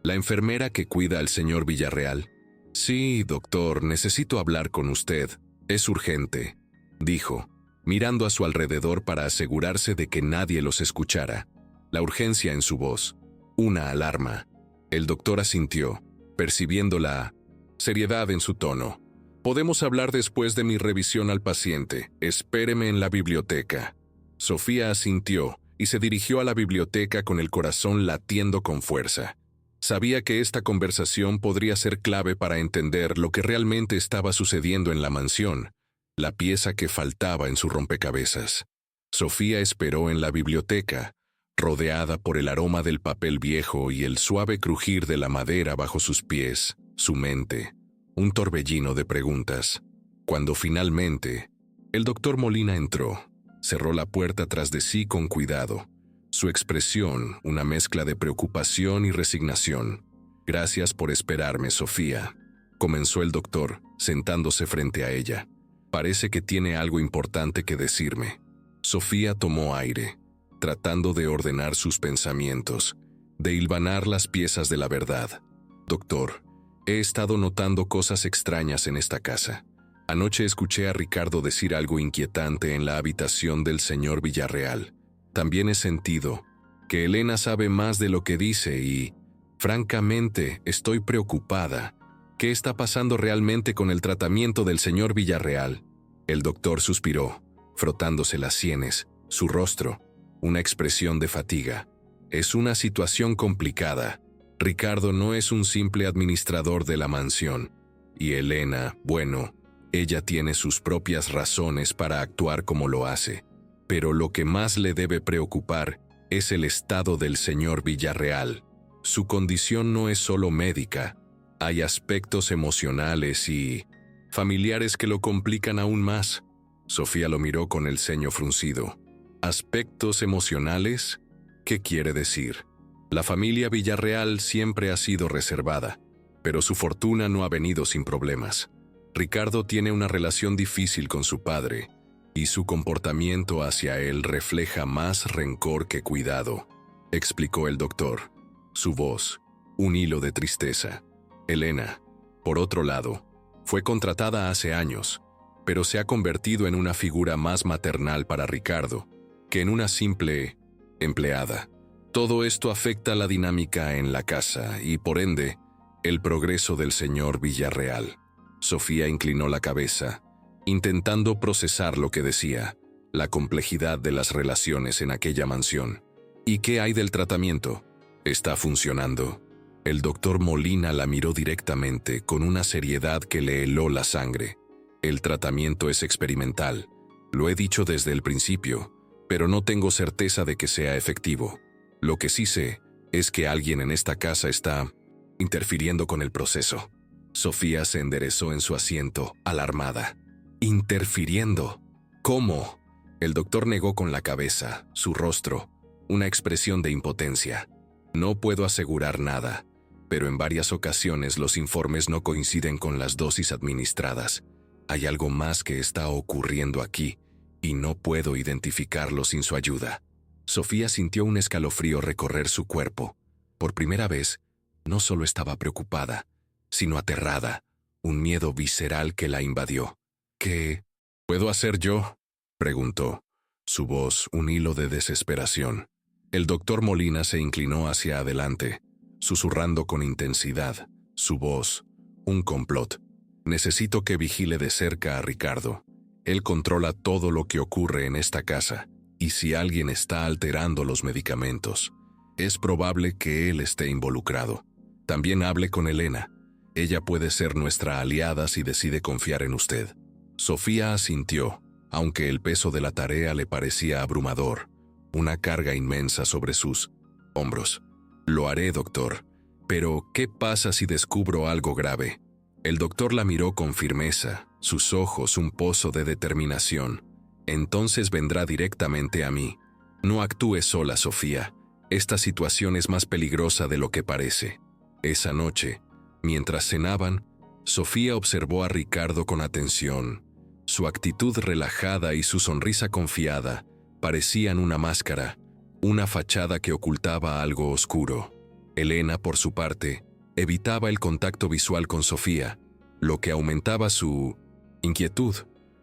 La enfermera que cuida al señor Villarreal». «Sí, doctor, necesito hablar con usted. Es urgente», dijo, mirando a su alrededor para asegurarse de que nadie los escuchara. La urgencia en su voz, una alarma. El doctor asintió, percibiendo la seriedad en su tono. «Podemos hablar después de mi revisión al paciente. Espéreme en la biblioteca». Sofía asintió y se dirigió a la biblioteca con el corazón latiendo con fuerza. Sabía que esta conversación podría ser clave para entender lo que realmente estaba sucediendo en la mansión, la pieza que faltaba en su rompecabezas. Sofía esperó en la biblioteca, rodeada por el aroma del papel viejo y el suave crujir de la madera bajo sus pies, su mente, un torbellino de preguntas. Cuando finalmente el doctor Molina entró, cerró la puerta tras de sí con cuidado. Su expresión, una mezcla de preocupación y resignación. «Gracias por esperarme, Sofía», comenzó el doctor, sentándose frente a ella. «Parece que tiene algo importante que decirme». Sofía tomó aire, tratando de ordenar sus pensamientos, de hilvanar las piezas de la verdad. «Doctor, he estado notando cosas extrañas en esta casa. Anoche escuché a Ricardo decir algo inquietante en la habitación del señor Villarreal. También he sentido que Elena sabe más de lo que dice y, francamente, estoy preocupada. ¿Qué está pasando realmente con el tratamiento del señor Villarreal?». El doctor suspiró, frotándose las sienes, su rostro, una expresión de fatiga. «Es una situación complicada. Ricardo no es un simple administrador de la mansión. Y Elena, bueno, ella tiene sus propias razones para actuar como lo hace. Pero lo que más le debe preocupar es el estado del señor Villarreal. Su condición no es solo médica. Hay aspectos emocionales y familiares que lo complican aún más». Sofía lo miró con el ceño fruncido. «¿Aspectos emocionales? ¿Qué quiere decir?». La familia Villarreal siempre ha sido reservada, pero su fortuna no ha venido sin problemas. Ricardo tiene una relación difícil con su padre, y su comportamiento hacia él refleja más rencor que cuidado, explicó el doctor. Su voz, un hilo de tristeza. Elena, por otro lado, fue contratada hace años, pero se ha convertido en una figura más maternal para Ricardo que en una simple empleada. Todo esto afecta la dinámica en la casa y, por ende, el progreso del señor Villarreal. Sofía inclinó la cabeza, intentando procesar lo que decía, la complejidad de las relaciones en aquella mansión. «¿Y qué hay del tratamiento? ¿Está funcionando?». El doctor Molina la miró directamente con una seriedad que le heló la sangre. «El tratamiento es experimental. Lo he dicho desde el principio, pero no tengo certeza de que sea efectivo. Lo que sí sé es que alguien en esta casa está interfiriendo con el proceso». Sofía se enderezó en su asiento, alarmada. «¿Interfiriendo? ¿Cómo?». El doctor negó con la cabeza, su rostro, una expresión de impotencia. «No puedo asegurar nada, pero en varias ocasiones los informes no coinciden con las dosis administradas. Hay algo más que está ocurriendo aquí, y no puedo identificarlo sin su ayuda. Sofía sintió un escalofrío recorrer su cuerpo. Por primera vez, no solo estaba preocupada, sino aterrada, un miedo visceral que la invadió. ¿Qué puedo hacer yo?, preguntó, su voz un hilo de desesperación. El doctor Molina se inclinó hacia adelante, susurrando con intensidad, su voz, un complot. Necesito que vigile de cerca a Ricardo. Él controla todo lo que ocurre en esta casa, y si alguien está alterando los medicamentos, es probable que él esté involucrado. También hable con Elena. Ella puede ser nuestra aliada si decide confiar en usted. Sofía asintió, aunque el peso de la tarea le parecía abrumador, una carga inmensa sobre sus hombros. Lo haré, doctor. Pero, ¿qué pasa si descubro algo grave? El doctor la miró con firmeza, sus ojos un pozo de determinación. Entonces vendrá directamente a mí. No actúe sola, Sofía. Esta situación es más peligrosa de lo que parece. Esa noche, mientras cenaban, Sofía observó a Ricardo con atención. Su actitud relajada y su sonrisa confiada parecían una máscara, una fachada que ocultaba algo oscuro. Elena, por su parte, evitaba el contacto visual con Sofía, lo que aumentaba su inquietud,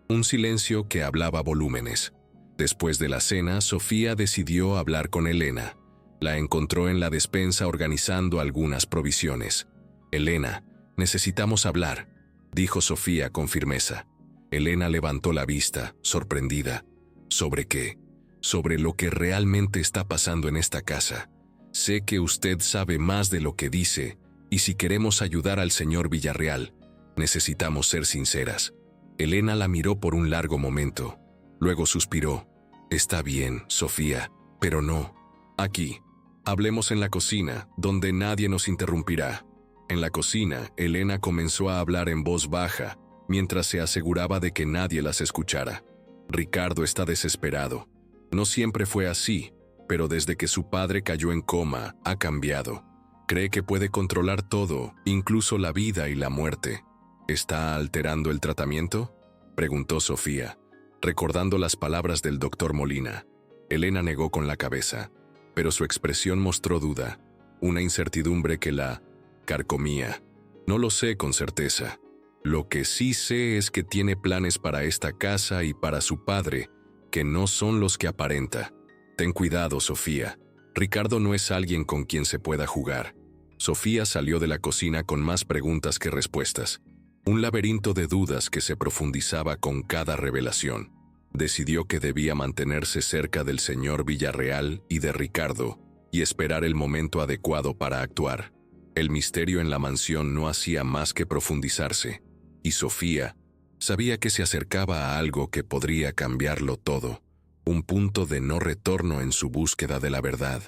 un silencio que hablaba volúmenes. Después de la cena, Sofía decidió hablar con Elena. La encontró en la despensa organizando algunas provisiones. «Elena, necesitamos hablar», dijo Sofía con firmeza. Elena levantó la vista, sorprendida. «¿Sobre qué?». «Sobre lo que realmente está pasando en esta casa. Sé que usted sabe más de lo que dice, y si queremos ayudar al señor Villarreal, necesitamos ser sinceras». Elena la miró por un largo momento. Luego suspiró. «Está bien, Sofía, pero no. Aquí. Hablemos en la cocina, donde nadie nos interrumpirá». En la cocina, Elena comenzó a hablar en voz baja, mientras se aseguraba de que nadie las escuchara. «Ricardo está desesperado. No siempre fue así, pero desde que su padre cayó en coma, ha cambiado. Cree que puede controlar todo, incluso la vida y la muerte». «¿Está alterando el tratamiento?», preguntó Sofía, recordando las palabras del doctor Molina. Elena negó con la cabeza, pero su expresión mostró duda, una incertidumbre que la carcomía. «No lo sé con certeza. Lo que sí sé es que tiene planes para esta casa y para su padre, que no son los que aparenta. Ten cuidado, Sofía. Ricardo no es alguien con quien se pueda jugar». Sofía salió de la cocina con más preguntas que respuestas. Un laberinto de dudas que se profundizaba con cada revelación. Decidió que debía mantenerse cerca del señor Villarreal y de Ricardo, y esperar el momento adecuado para actuar. El misterio en la mansión no hacía más que profundizarse, y Sofía sabía que se acercaba a algo que podría cambiarlo todo, un punto de no retorno en su búsqueda de la verdad.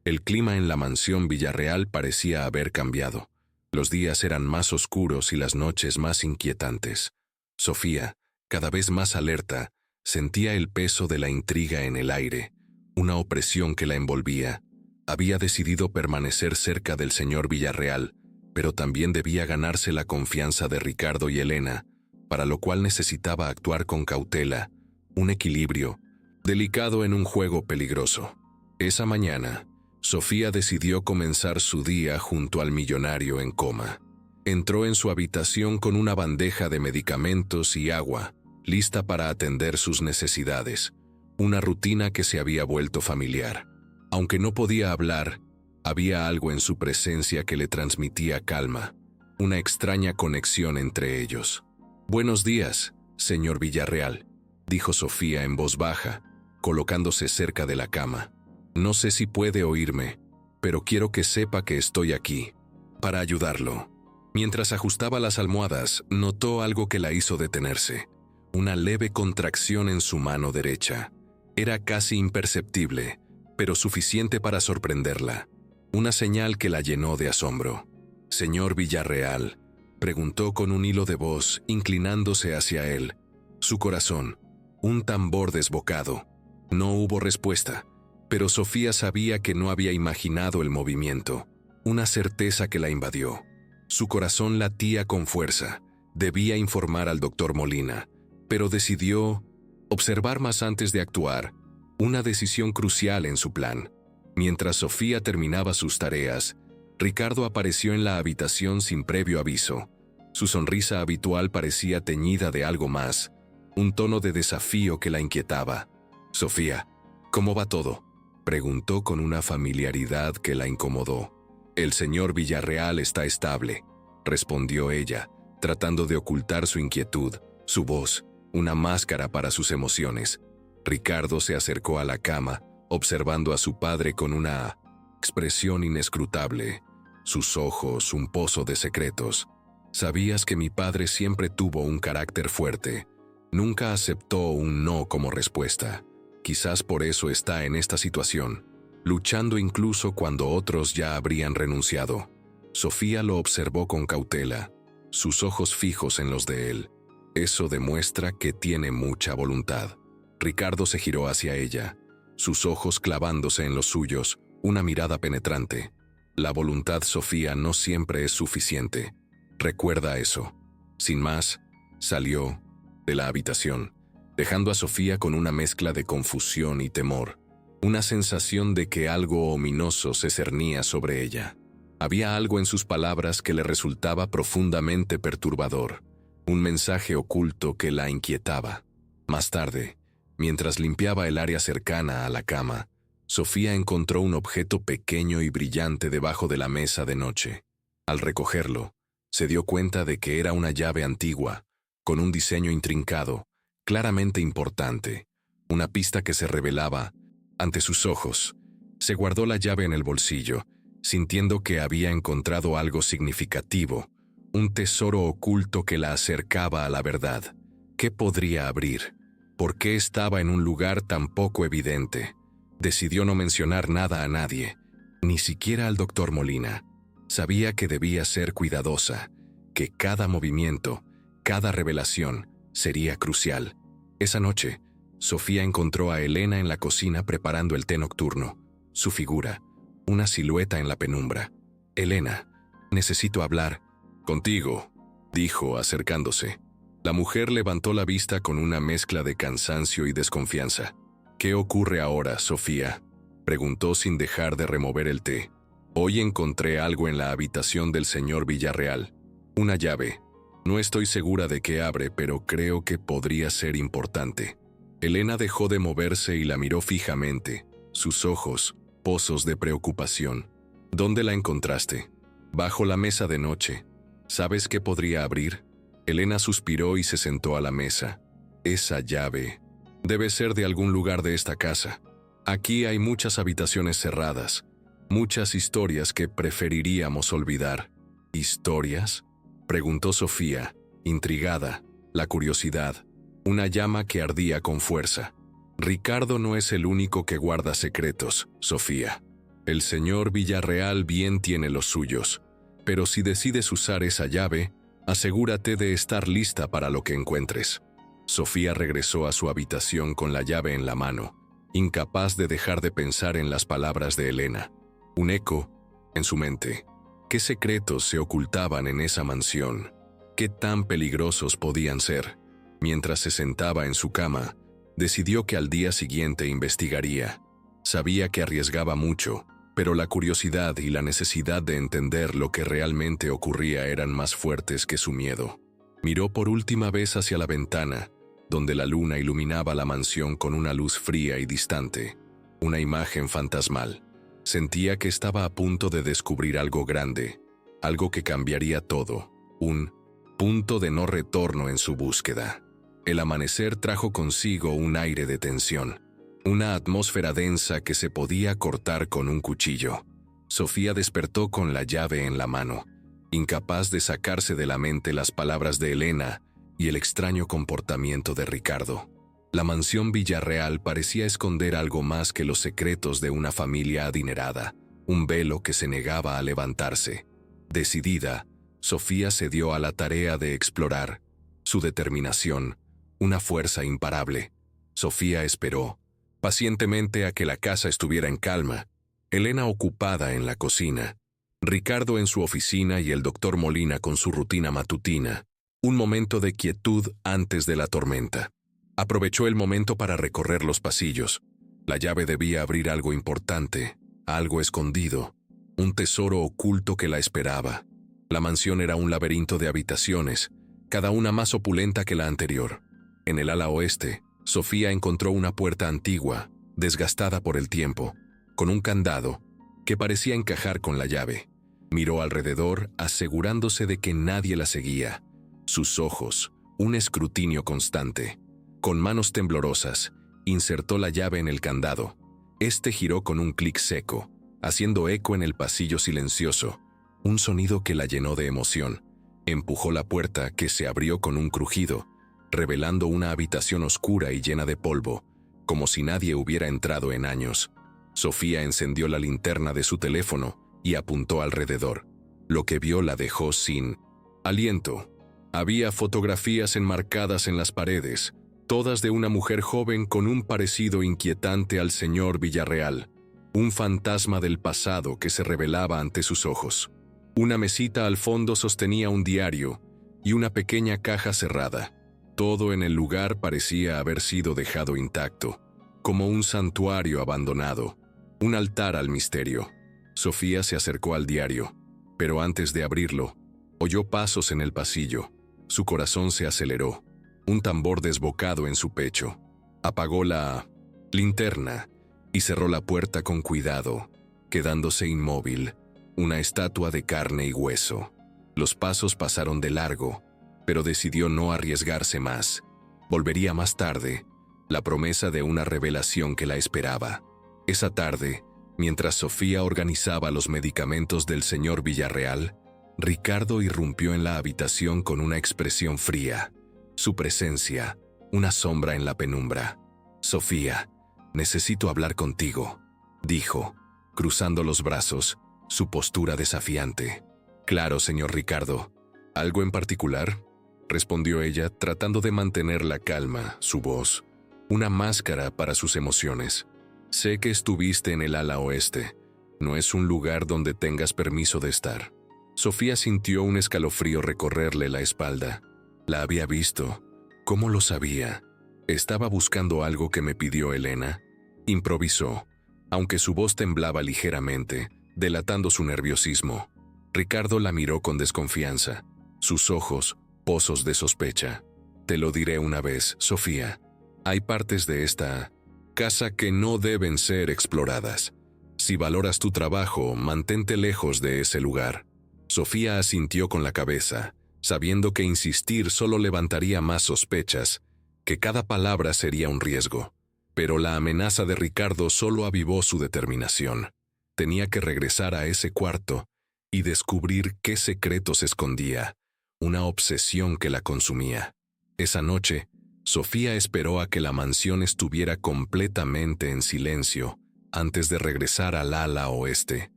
El clima en la mansión Villarreal parecía haber cambiado. Los días eran más oscuros y las noches más inquietantes. Sofía, cada vez más alerta, sentía el peso de la intriga en el aire, una opresión que la envolvía. Había decidido permanecer cerca del señor Villarreal, pero también debía ganarse la confianza de Ricardo y Elena, para lo cual necesitaba actuar con cautela, un equilibrio, delicado en un juego peligroso. Esa mañana, Sofía decidió comenzar su día junto al millonario en coma. Entró en su habitación con una bandeja de medicamentos y agua, lista para atender sus necesidades, una rutina que se había vuelto familiar. Aunque no podía hablar, había algo en su presencia que le transmitía calma, una extraña conexión entre ellos. «Buenos días, señor Villarreal», dijo Sofía en voz baja, colocándose cerca de la cama. «No sé si puede oírme, pero quiero que sepa que estoy aquí, para ayudarlo». Mientras ajustaba las almohadas, notó algo que la hizo detenerse, una leve contracción en su mano derecha. Era casi imperceptible, pero suficiente para sorprenderla. Una señal que la llenó de asombro. «Señor Villarreal», preguntó con un hilo de voz, inclinándose hacia él. Su corazón, un tambor desbocado. No hubo respuesta, pero Sofía sabía que no había imaginado el movimiento, una certeza que la invadió. Su corazón latía con fuerza. Debía informar al doctor Molina, pero decidió Observar más antes de actuar, una decisión crucial en su plan. Mientras Sofía terminaba sus tareas, Ricardo apareció en la habitación sin previo aviso. Su sonrisa habitual parecía teñida de algo más, un tono de desafío que la inquietaba. «Sofía, ¿cómo va todo?», preguntó con una familiaridad que la incomodó. «El señor Villarreal está estable», respondió ella, tratando de ocultar su inquietud, su voz, una máscara para sus emociones. Ricardo se acercó a la cama, observando a su padre con una expresión inescrutable. Sus ojos, un pozo de secretos. «Sabías que mi padre siempre tuvo un carácter fuerte. Nunca aceptó un no como respuesta. Quizás por eso está en esta situación, luchando incluso cuando otros ya habrían renunciado». Sofía lo observó con cautela, sus ojos fijos en los de él. Eso demuestra que tiene mucha voluntad. Ricardo se giró hacia ella, sus ojos clavándose en los suyos, una mirada penetrante. La voluntad, Sofía, no siempre es suficiente. Recuerda eso. Sin más, salió de la habitación, dejando a Sofía con una mezcla de confusión y temor, una sensación de que algo ominoso se cernía sobre ella. Había algo en sus palabras que le resultaba profundamente perturbador, un mensaje oculto que la inquietaba. Más tarde, mientras limpiaba el área cercana a la cama, Sofía encontró un objeto pequeño y brillante debajo de la mesa de noche. Al recogerlo, se dio cuenta de que era una llave antigua, con un diseño intrincado, claramente importante, una pista que se revelaba ante sus ojos. Se guardó la llave en el bolsillo, sintiendo que había encontrado algo significativo, un tesoro oculto que la acercaba a la verdad. ¿Qué podría abrir? ¿Por qué estaba en un lugar tan poco evidente? Decidió no mencionar nada a nadie, ni siquiera al doctor Molina. Sabía que debía ser cuidadosa, que cada movimiento, cada revelación, sería crucial. Esa noche, Sofía encontró a Elena en la cocina preparando el té nocturno. Su figura, una silueta en la penumbra. «Elena, necesito hablar contigo», dijo acercándose. La mujer levantó la vista con una mezcla de cansancio y desconfianza. «¿Qué ocurre ahora, Sofía?», preguntó sin dejar de remover el té. «Hoy encontré algo en la habitación del señor Villarreal. Una llave. No estoy segura de qué abre, pero creo que podría ser importante». Elena dejó de moverse y la miró fijamente, sus ojos, pozos de preocupación. «¿Dónde la encontraste?» «Bajo la mesa de noche. ¿Sabes qué podría abrir?» Elena suspiró y se sentó a la mesa. «Esa llave debe ser de algún lugar de esta casa. Aquí hay muchas habitaciones cerradas, muchas historias que preferiríamos olvidar». «¿Historias?», preguntó Sofía, intrigada, la curiosidad, una llama que ardía con fuerza. «Ricardo no es el único que guarda secretos, Sofía. El señor Villarreal bien tiene los suyos, pero si decides usar esa llave, asegúrate de estar lista para lo que encuentres». Sofía regresó a su habitación con la llave en la mano, incapaz de dejar de pensar en las palabras de Elena. Un eco en su mente. ¿Qué secretos se ocultaban en esa mansión? ¿Qué tan peligrosos podían ser? Mientras se sentaba en su cama, decidió que al día siguiente investigaría. Sabía que arriesgaba mucho, pero la curiosidad y la necesidad de entender lo que realmente ocurría eran más fuertes que su miedo. Miró por última vez hacia la ventana, donde la luna iluminaba la mansión con una luz fría y distante, una imagen fantasmal. Sentía que estaba a punto de descubrir algo grande, algo que cambiaría todo, un punto de no retorno en su búsqueda. El amanecer trajo consigo un aire de tensión, una atmósfera densa que se podía cortar con un cuchillo. Sofía despertó con la llave en la mano, incapaz de sacarse de la mente las palabras de Elena y el extraño comportamiento de Ricardo. La mansión Villarreal parecía esconder algo más que los secretos de una familia adinerada, un velo que se negaba a levantarse. Decidida, Sofía se dio a la tarea de explorar. Su determinación, una fuerza imparable. Sofía esperó pacientemente a que la casa estuviera en calma, Elena ocupada en la cocina, Ricardo en su oficina y el doctor Molina con su rutina matutina. Un momento de quietud antes de la tormenta. Aprovechó el momento para recorrer los pasillos. La llave debía abrir algo importante, algo escondido, un tesoro oculto que la esperaba. La mansión era un laberinto de habitaciones, cada una más opulenta que la anterior. En el ala oeste, Sofía encontró una puerta antigua, desgastada por el tiempo, con un candado que parecía encajar con la llave. Miró alrededor, asegurándose de que nadie la seguía. Sus ojos, un escrutinio constante. Con manos temblorosas, insertó la llave en el candado. Este giró con un clic seco, haciendo eco en el pasillo silencioso, un sonido que la llenó de emoción. Empujó la puerta, que se abrió con un crujido, revelando una habitación oscura y llena de polvo, como si nadie hubiera entrado en años. Sofía encendió la linterna de su teléfono y apuntó alrededor. Lo que vio la dejó sin aliento. Había fotografías enmarcadas en las paredes, todas de una mujer joven con un parecido inquietante al señor Villarreal, un fantasma del pasado que se revelaba ante sus ojos. Una mesita al fondo sostenía un diario y una pequeña caja cerrada. Todo en el lugar parecía haber sido dejado intacto, como un santuario abandonado, un altar al misterio. Sofía se acercó al diario, pero antes de abrirlo, oyó pasos en el pasillo. Su corazón se aceleró, un tambor desbocado en su pecho. Apagó la linterna y cerró la puerta con cuidado, quedándose inmóvil, una estatua de carne y hueso. Los pasos pasaron de largo, pero decidió no arriesgarse más. Volvería más tarde, la promesa de una revelación que la esperaba. Esa tarde, mientras Sofía organizaba los medicamentos del señor Villarreal, Ricardo irrumpió en la habitación con una expresión fría. Su presencia, una sombra en la penumbra. «Sofía, necesito hablar contigo», dijo, cruzando los brazos, su postura desafiante. «Claro, señor Ricardo. ¿Algo en particular?», respondió ella, tratando de mantener la calma, su voz, una máscara para sus emociones. «Sé que estuviste en el ala oeste. No es un lugar donde tengas permiso de estar». Sofía sintió un escalofrío recorrerle la espalda. La había visto. ¿Cómo lo sabía? ¿Estaba buscando algo que me pidió Elena? Improvisó, aunque su voz temblaba ligeramente, delatando su nerviosismo. Ricardo la miró con desconfianza, sus ojos, pozos de sospecha. «Te lo diré una vez, Sofía. Hay partes de esta casa que no deben ser exploradas. Si valoras tu trabajo, mantente lejos de ese lugar». Sofía asintió con la cabeza, sabiendo que insistir solo levantaría más sospechas, que cada palabra sería un riesgo. Pero la amenaza de Ricardo solo avivó su determinación. Tenía que regresar a ese cuarto y descubrir qué secretos escondía, una obsesión que la consumía. Esa noche, Sofía esperó a que la mansión estuviera completamente en silencio antes de regresar al ala oeste.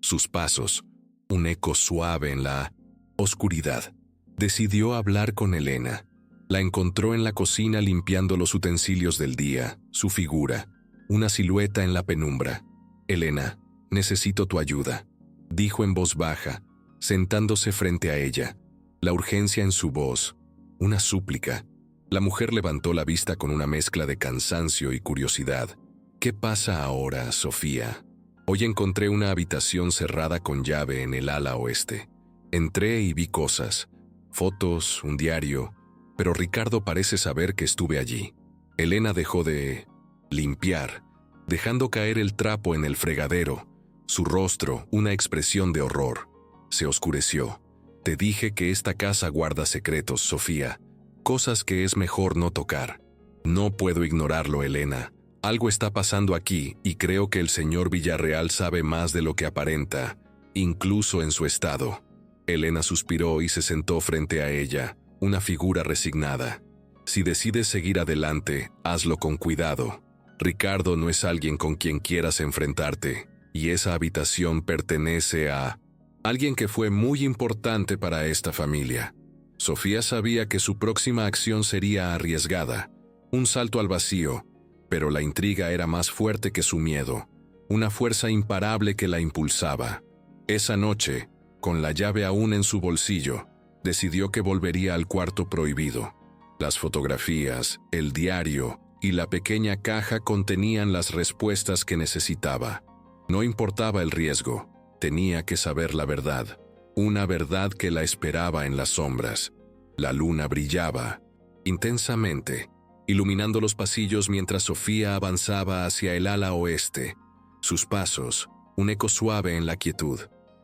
Sus pasos, un eco suave en la oscuridad. Decidió hablar con Elena. La encontró en la cocina limpiando los utensilios del día, su figura, una silueta en la penumbra. «Elena, necesito tu ayuda», dijo en voz baja, sentándose frente a ella. La urgencia en su voz, una súplica. La mujer levantó la vista con una mezcla de cansancio y curiosidad. «¿Qué pasa ahora, Sofía?» «Hoy encontré una habitación cerrada con llave en el ala oeste. Entré y vi cosas, fotos, un diario, pero Ricardo parece saber que estuve allí». Elena dejó de limpiar, dejando caer el trapo en el fregadero. Su rostro, una expresión de horror, se oscureció. «Te dije que esta casa guarda secretos, Sofía, cosas que es mejor no tocar. No puedo ignorarlo, Elena. Algo está pasando aquí y creo que el señor Villarreal sabe más de lo que aparenta, incluso en su estado». Elena suspiró y se sentó frente a ella, una figura resignada. «Si decides seguir adelante, hazlo con cuidado. Ricardo no es alguien con quien quieras enfrentarte, y esa habitación pertenece a alguien que fue muy importante para esta familia». Sofía sabía que su próxima acción sería arriesgada, un salto al vacío, pero la intriga era más fuerte que su miedo, una fuerza imparable que la impulsaba. Esa noche, con la llave aún en su bolsillo, decidió que volvería al cuarto prohibido. Las fotografías, el diario y la pequeña caja contenían las respuestas que necesitaba. No importaba el riesgo, tenía que saber la verdad, una verdad que la esperaba en las sombras. La luna brillaba intensamente, iluminando los pasillos mientras Sofía avanzaba hacia el ala oeste. Sus pasos, un eco suave en la quietud.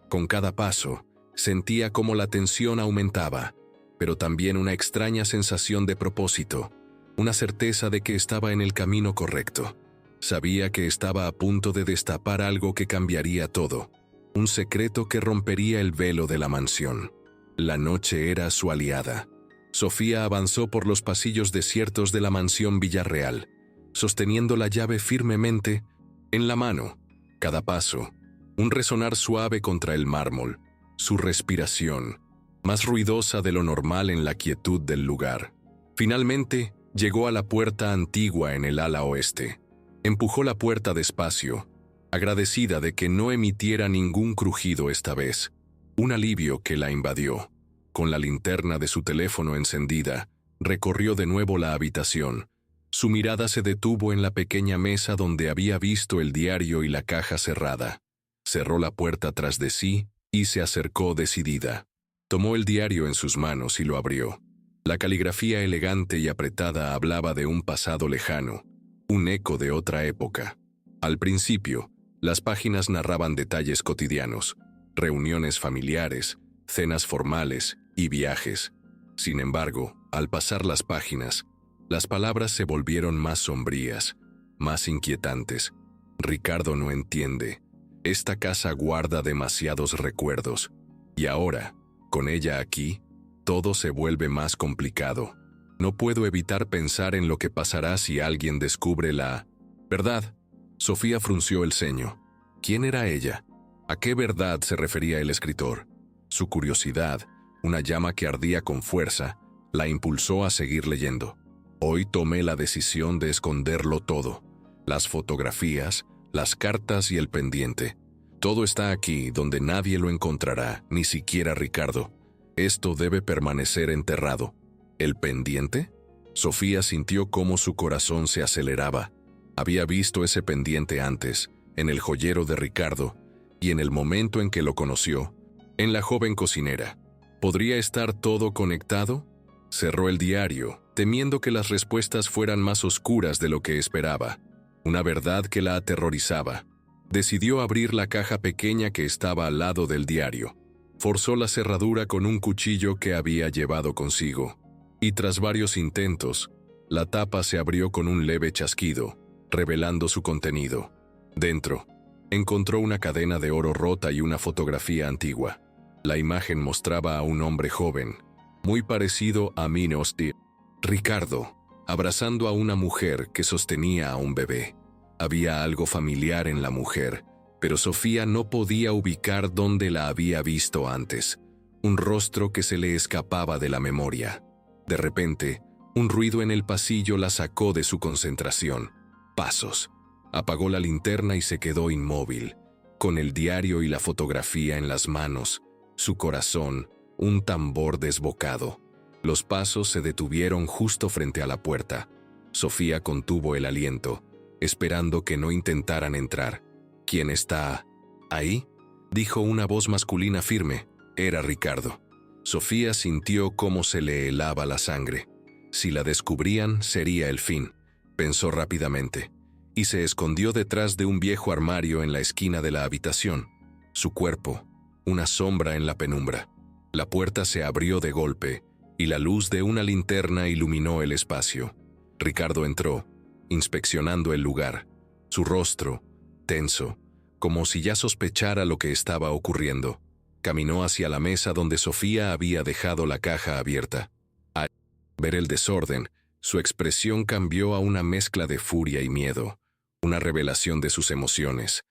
Con cada paso, sentía cómo la tensión aumentaba, pero también una extraña sensación de propósito, una certeza de que estaba en el camino correcto. Sabía que estaba a punto de destapar algo que cambiaría todo, un secreto que rompería el velo de la mansión. La noche era su aliada. Sofía avanzó por los pasillos desiertos de la mansión Villarreal, sosteniendo la llave firmemente en la mano. Cada paso, un resonar suave contra el mármol, su respiración, más ruidosa de lo normal en la quietud del lugar. Finalmente, llegó a la puerta antigua en el ala oeste. Empujó la puerta despacio, agradecida de que no emitiera ningún crujido esta vez. Un alivio que la invadió. Con la linterna de su teléfono encendida, recorrió de nuevo la habitación. Su mirada se detuvo en la pequeña mesa donde había visto el diario y la caja cerrada. Cerró la puerta tras de sí y se acercó decidida. Tomó el diario en sus manos y lo abrió. La caligrafía elegante y apretada hablaba de un pasado lejano, un eco de otra época. Al principio, las páginas narraban detalles cotidianos, reuniones familiares, cenas formales y viajes. Sin embargo, al pasar las páginas, las palabras se volvieron más sombrías, más inquietantes. Ricardo no entiende. Esta casa guarda demasiados recuerdos. Y ahora, con ella aquí, todo se vuelve más complicado. No puedo evitar pensar en lo que pasará si alguien descubre la verdad. Sofía frunció el ceño. ¿Quién era ella? ¿A qué verdad se refería el escritor? Su curiosidad, una llama que ardía con fuerza, la impulsó a seguir leyendo. Hoy tomé la decisión de esconderlo todo. Las fotografías, las cartas y el pendiente. Todo está aquí donde nadie lo encontrará, ni siquiera Ricardo. Esto debe permanecer enterrado. ¿El pendiente? Sofía sintió cómo su corazón se aceleraba. Había visto ese pendiente antes, en el joyero de Ricardo, y en el momento en que lo conoció, en la joven cocinera. ¿Podría estar todo conectado? Cerró el diario, temiendo que las respuestas fueran más oscuras de lo que esperaba. Una verdad que la aterrorizaba. Decidió abrir la caja pequeña que estaba al lado del diario. Forzó la cerradura con un cuchillo que había llevado consigo. Y tras varios intentos, la tapa se abrió con un leve chasquido, revelando su contenido. Dentro, encontró una cadena de oro rota y una fotografía antigua. La imagen mostraba a un hombre joven, muy parecido a Minos de Ricardo, abrazando a una mujer que sostenía a un bebé. Había algo familiar en la mujer, pero Sofía no podía ubicar dónde la había visto antes. Un rostro que se le escapaba de la memoria. De repente, un ruido en el pasillo la sacó de su concentración. Pasos. Apagó la linterna y se quedó inmóvil, con el diario y la fotografía en las manos. Su corazón, un tambor desbocado. Los pasos se detuvieron justo frente a la puerta. Sofía contuvo el aliento, esperando que no intentaran entrar. ¿Quién está ahí?, dijo una voz masculina firme. Era Ricardo. Sofía sintió cómo se le helaba la sangre. Si la descubrían, sería el fin, pensó rápidamente, y se escondió detrás de un viejo armario en la esquina de la habitación. Su cuerpo, una sombra en la penumbra. La puerta se abrió de golpe, y la luz de una linterna iluminó el espacio. Ricardo entró, inspeccionando el lugar, su rostro, tenso, como si ya sospechara lo que estaba ocurriendo. Caminó hacia la mesa donde Sofía había dejado la caja abierta. Al ver el desorden, su expresión cambió a una mezcla de furia y miedo, una revelación de sus emociones.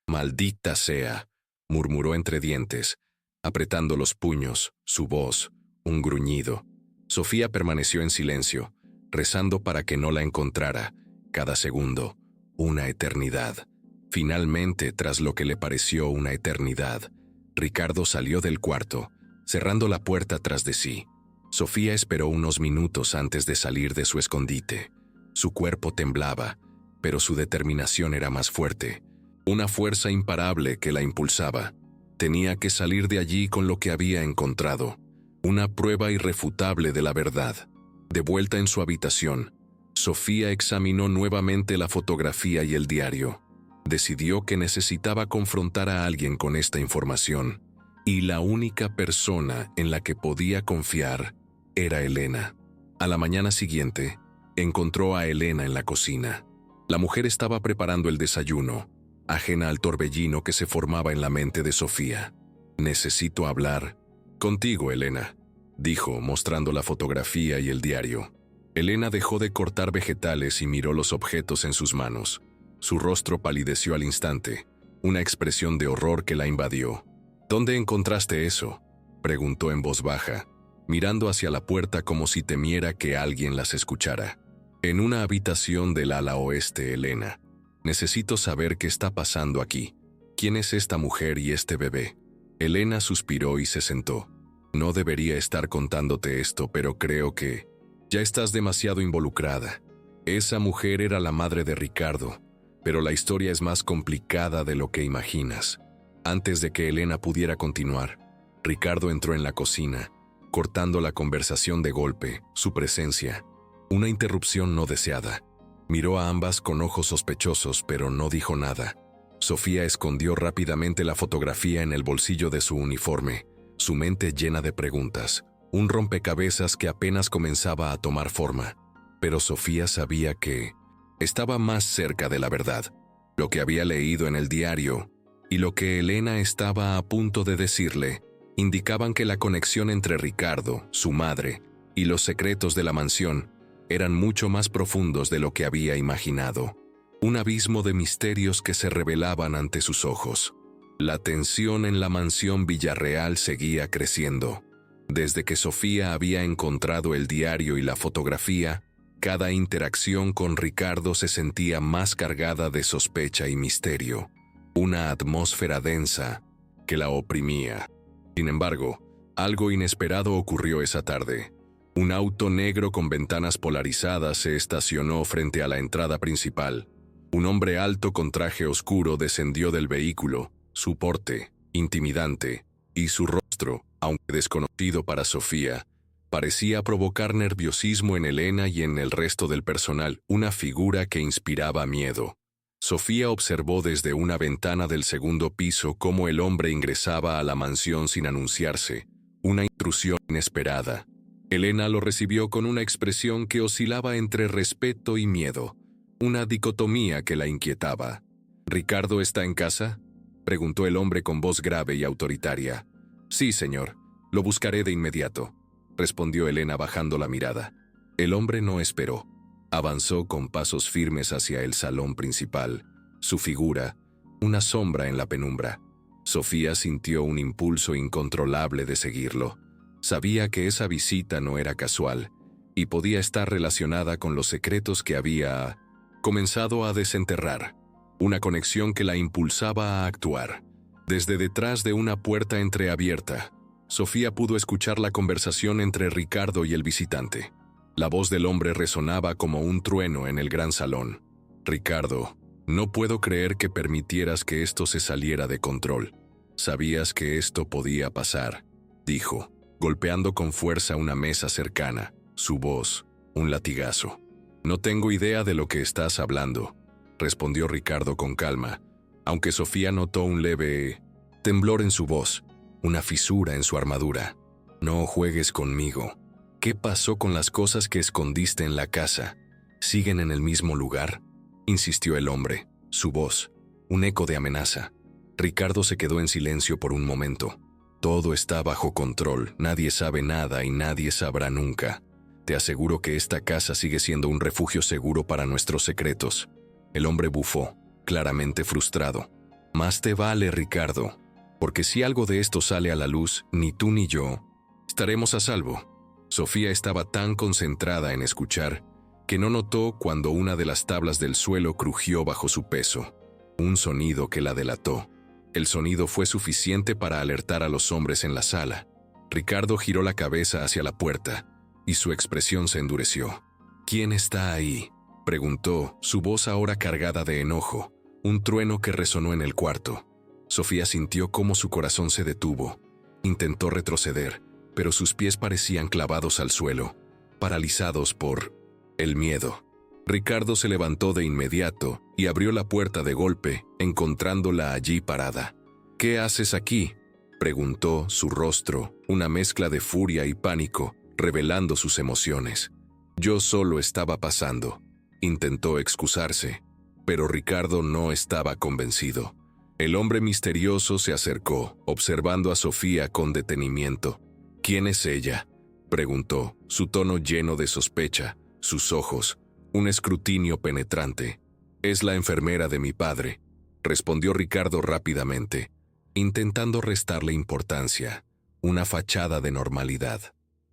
«Maldita sea», murmuró entre dientes, apretando los puños, su voz, un gruñido. Sofía permaneció en silencio, rezando para que no la encontrara. Cada segundo, una eternidad. Finalmente, tras lo que le pareció una eternidad, Ricardo salió del cuarto, cerrando la puerta tras de sí. Sofía esperó unos minutos antes de salir de su escondite. Su cuerpo temblaba, pero su determinación era más fuerte. Una fuerza imparable que la impulsaba. Tenía que salir de allí con lo que había encontrado. Una prueba irrefutable de la verdad. De vuelta en su habitación, Sofía examinó nuevamente la fotografía y el diario. Decidió que necesitaba confrontar a alguien con esta información. Y la única persona en la que podía confiar era Elena. A la mañana siguiente, encontró a Elena en la cocina. La mujer estaba preparando el desayuno, ajena al torbellino que se formaba en la mente de Sofía. «Necesito hablar contigo, Elena», dijo, mostrando la fotografía y el diario. Elena dejó de cortar vegetales y miró los objetos en sus manos. Su rostro palideció al instante, una expresión de horror que la invadió. «¿Dónde encontraste eso?», preguntó en voz baja, mirando hacia la puerta como si temiera que alguien las escuchara. «En una habitación del ala oeste, Elena. Necesito saber qué está pasando aquí. ¿Quién es esta mujer y este bebé?». Elena suspiró y se sentó. «No debería estar contándote esto, pero creo que ya estás demasiado involucrada. Esa mujer era la madre de Ricardo, pero la historia es más complicada de lo que imaginas». Antes de que Elena pudiera continuar, Ricardo entró en la cocina, cortando la conversación de golpe. Su presencia, una interrupción no deseada. Miró a ambas con ojos sospechosos, pero no dijo nada. Sofía escondió rápidamente la fotografía en el bolsillo de su uniforme, su mente llena de preguntas, un rompecabezas que apenas comenzaba a tomar forma. Pero Sofía sabía que estaba más cerca de la verdad. Lo que había leído en el diario y lo que Elena estaba a punto de decirle indicaban que la conexión entre Ricardo, su madre, y los secretos de la mansión eran mucho más profundos de lo que había imaginado. Un abismo de misterios que se revelaban ante sus ojos. La tensión en la mansión Villarreal seguía creciendo. Desde que Sofía había encontrado el diario y la fotografía, cada interacción con Ricardo se sentía más cargada de sospecha y misterio. Una atmósfera densa que la oprimía. Sin embargo, algo inesperado ocurrió esa tarde. Un auto negro con ventanas polarizadas se estacionó frente a la entrada principal. Un hombre alto con traje oscuro descendió del vehículo. Su porte, intimidante, y su rostro, aunque desconocido para Sofía, parecía provocar nerviosismo en Elena y en el resto del personal, una figura que inspiraba miedo. Sofía observó desde una ventana del segundo piso cómo el hombre ingresaba a la mansión sin anunciarse, una intrusión inesperada. Elena lo recibió con una expresión que oscilaba entre respeto y miedo, una dicotomía que la inquietaba. «¿Ricardo está en casa?», preguntó el hombre con voz grave y autoritaria. «Sí, señor, lo buscaré de inmediato», respondió Elena bajando la mirada. El hombre no esperó. Avanzó con pasos firmes hacia el salón principal, su figura, una sombra en la penumbra. Sofía sintió un impulso incontrolable de seguirlo. Sabía que esa visita no era casual, y podía estar relacionada con los secretos que había comenzado a desenterrar, una conexión que la impulsaba a actuar. Desde detrás de una puerta entreabierta, Sofía pudo escuchar la conversación entre Ricardo y el visitante. La voz del hombre resonaba como un trueno en el gran salón. «Ricardo, no puedo creer que permitieras que esto se saliera de control. Sabías que esto podía pasar», dijo, golpeando con fuerza una mesa cercana, su voz, un latigazo. «No tengo idea de lo que estás hablando», respondió Ricardo con calma, aunque Sofía notó un leve temblor en su voz, una fisura en su armadura. «No juegues conmigo. ¿Qué pasó con las cosas que escondiste en la casa? ¿Siguen en el mismo lugar?», insistió el hombre, su voz, un eco de amenaza. Ricardo se quedó en silencio por un momento. «Todo está bajo control, nadie sabe nada y nadie sabrá nunca. Te aseguro que esta casa sigue siendo un refugio seguro para nuestros secretos». El hombre bufó, claramente frustrado. «Más te vale, Ricardo, porque si algo de esto sale a la luz, ni tú ni yo estaremos a salvo». Sofía estaba tan concentrada en escuchar que no notó cuando una de las tablas del suelo crujió bajo su peso, un sonido que la delató. El sonido fue suficiente para alertar a los hombres en la sala. Ricardo giró la cabeza hacia la puerta, y su expresión se endureció. «¿Quién está ahí?», preguntó, su voz ahora cargada de enojo, un trueno que resonó en el cuarto. Sofía sintió cómo su corazón se detuvo. Intentó retroceder, pero sus pies parecían clavados al suelo, paralizados por el miedo. Ricardo se levantó de inmediato y abrió la puerta de golpe, encontrándola allí parada. «¿Qué haces aquí?», preguntó, su rostro, una mezcla de furia y pánico, revelando sus emociones. «Yo solo estaba pasando», intentó excusarse, pero Ricardo no estaba convencido. El hombre misterioso se acercó, observando a Sofía con detenimiento. «¿Quién es ella?», preguntó, su tono lleno de sospecha, sus ojos, un escrutinio penetrante. «Es la enfermera de mi padre», respondió Ricardo rápidamente, intentando restarle importancia, una fachada de normalidad.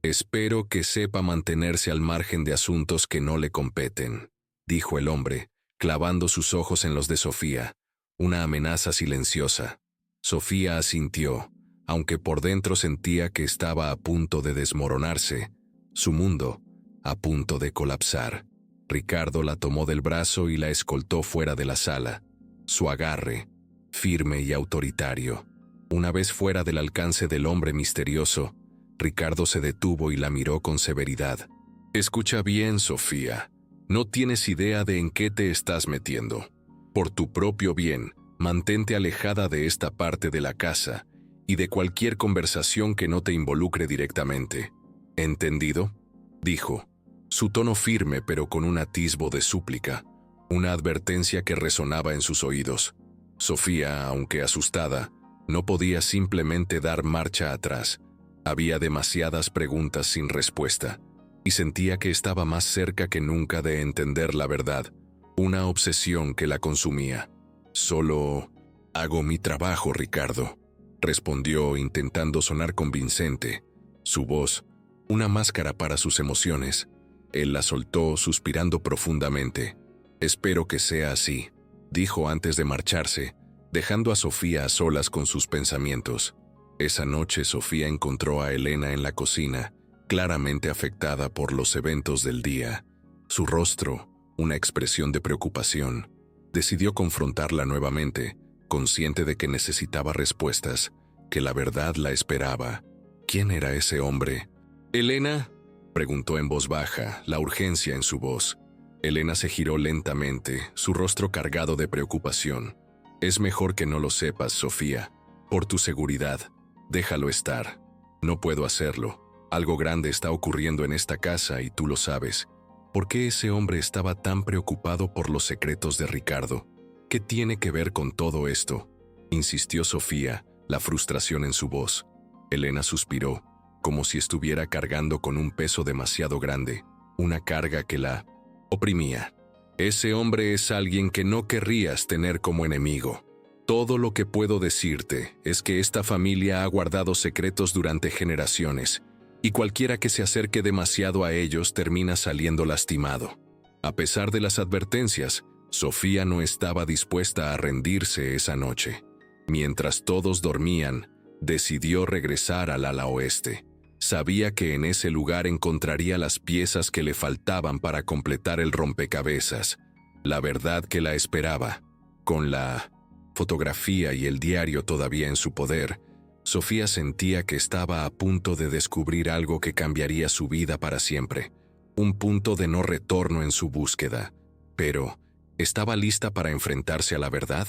«Espero que sepa mantenerse al margen de asuntos que no le competen», dijo el hombre, clavando sus ojos en los de Sofía, una amenaza silenciosa. Sofía asintió, aunque por dentro sentía que estaba a punto de desmoronarse, su mundo a punto de colapsar. Ricardo la tomó del brazo y la escoltó fuera de la sala, su agarre, firme y autoritario. Una vez fuera del alcance del hombre misterioso, Ricardo se detuvo y la miró con severidad. «Escucha bien, Sofía. No tienes idea de en qué te estás metiendo. Por tu propio bien, mantente alejada de esta parte de la casa y de cualquier conversación que no te involucre directamente. ¿Entendido?», dijo, su tono firme pero con un atisbo de súplica, una advertencia que resonaba en sus oídos. Sofía, aunque asustada, no podía simplemente dar marcha atrás. Había demasiadas preguntas sin respuesta, y sentía que estaba más cerca que nunca de entender la verdad, una obsesión que la consumía. «Solo hago mi trabajo, Ricardo», respondió intentando sonar convincente. Su voz, una máscara para sus emociones. Él la soltó suspirando profundamente. «Espero que sea así», dijo antes de marcharse, dejando a Sofía a solas con sus pensamientos. Esa noche Sofía encontró a Elena en la cocina, claramente afectada por los eventos del día. Su rostro, una expresión de preocupación. Decidió confrontarla nuevamente, consciente de que necesitaba respuestas, que la verdad la esperaba. ¿Quién era ese hombre? «¿Elena?», preguntó en voz baja, la urgencia en su voz. Elena se giró lentamente, su rostro cargado de preocupación. «Es mejor que no lo sepas, Sofía. Por tu seguridad, déjalo estar. No puedo hacerlo. Algo grande está ocurriendo en esta casa y tú lo sabes. ¿Por qué ese hombre estaba tan preocupado por los secretos de Ricardo? ¿Qué tiene que ver con todo esto?», insistió Sofía, la frustración en su voz. Elena suspiró, como si estuviera cargando con un peso demasiado grande, una carga que la oprimía. «Ese hombre es alguien que no querrías tener como enemigo. Todo lo que puedo decirte es que esta familia ha guardado secretos durante generaciones, y cualquiera que se acerque demasiado a ellos termina saliendo lastimado». A pesar de las advertencias, Sofía no estaba dispuesta a rendirse esa noche. Mientras todos dormían, decidió regresar al ala oeste. Sabía que en ese lugar encontraría las piezas que le faltaban para completar el rompecabezas, la verdad que la esperaba. Con la fotografía y el diario todavía en su poder, Sofía sentía que estaba a punto de descubrir algo que cambiaría su vida para siempre, un punto de no retorno en su búsqueda. Pero, ¿estaba lista para enfrentarse a la verdad?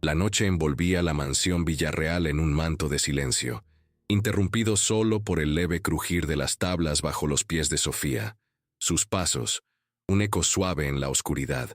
La noche envolvía la mansión Villarreal en un manto de silencio, interrumpido solo por el leve crujir de las tablas bajo los pies de Sofía. Sus pasos, un eco suave en la oscuridad,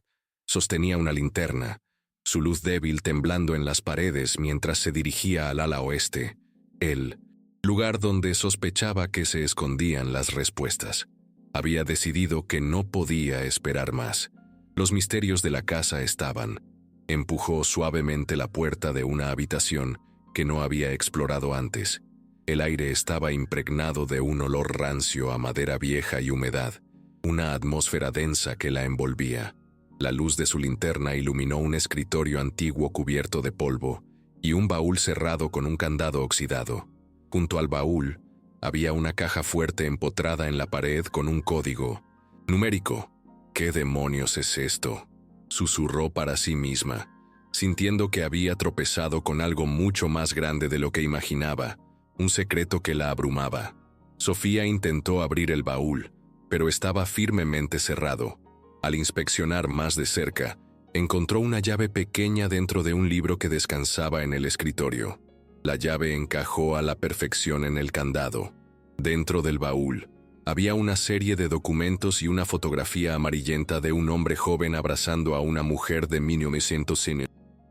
sostenía una linterna, su luz débil temblando en las paredes mientras se dirigía al ala oeste, el lugar donde sospechaba que se escondían las respuestas. Había decidido que no podía esperar más. Los misterios de la casa estaban. Empujó suavemente la puerta de una habitación que no había explorado antes. El aire estaba impregnado de un olor rancio a madera vieja y humedad, una atmósfera densa que la envolvía. La luz de su linterna iluminó un escritorio antiguo cubierto de polvo y un baúl cerrado con un candado oxidado. Junto al baúl, Había una caja fuerte empotrada en la pared con un código numérico. ¿Qué demonios es esto?, susurró para sí misma, sintiendo que había tropezado con algo mucho más grande de lo que imaginaba, un secreto que la abrumaba. Sofía intentó abrir el baúl, pero estaba firmemente cerrado. Al inspeccionar más de cerca, encontró una llave pequeña dentro de un libro que descansaba en el escritorio. La llave encajó a la perfección en el candado. Dentro del baúl, había una serie de documentos y una fotografía amarillenta de un hombre joven abrazando a una mujer de 1900.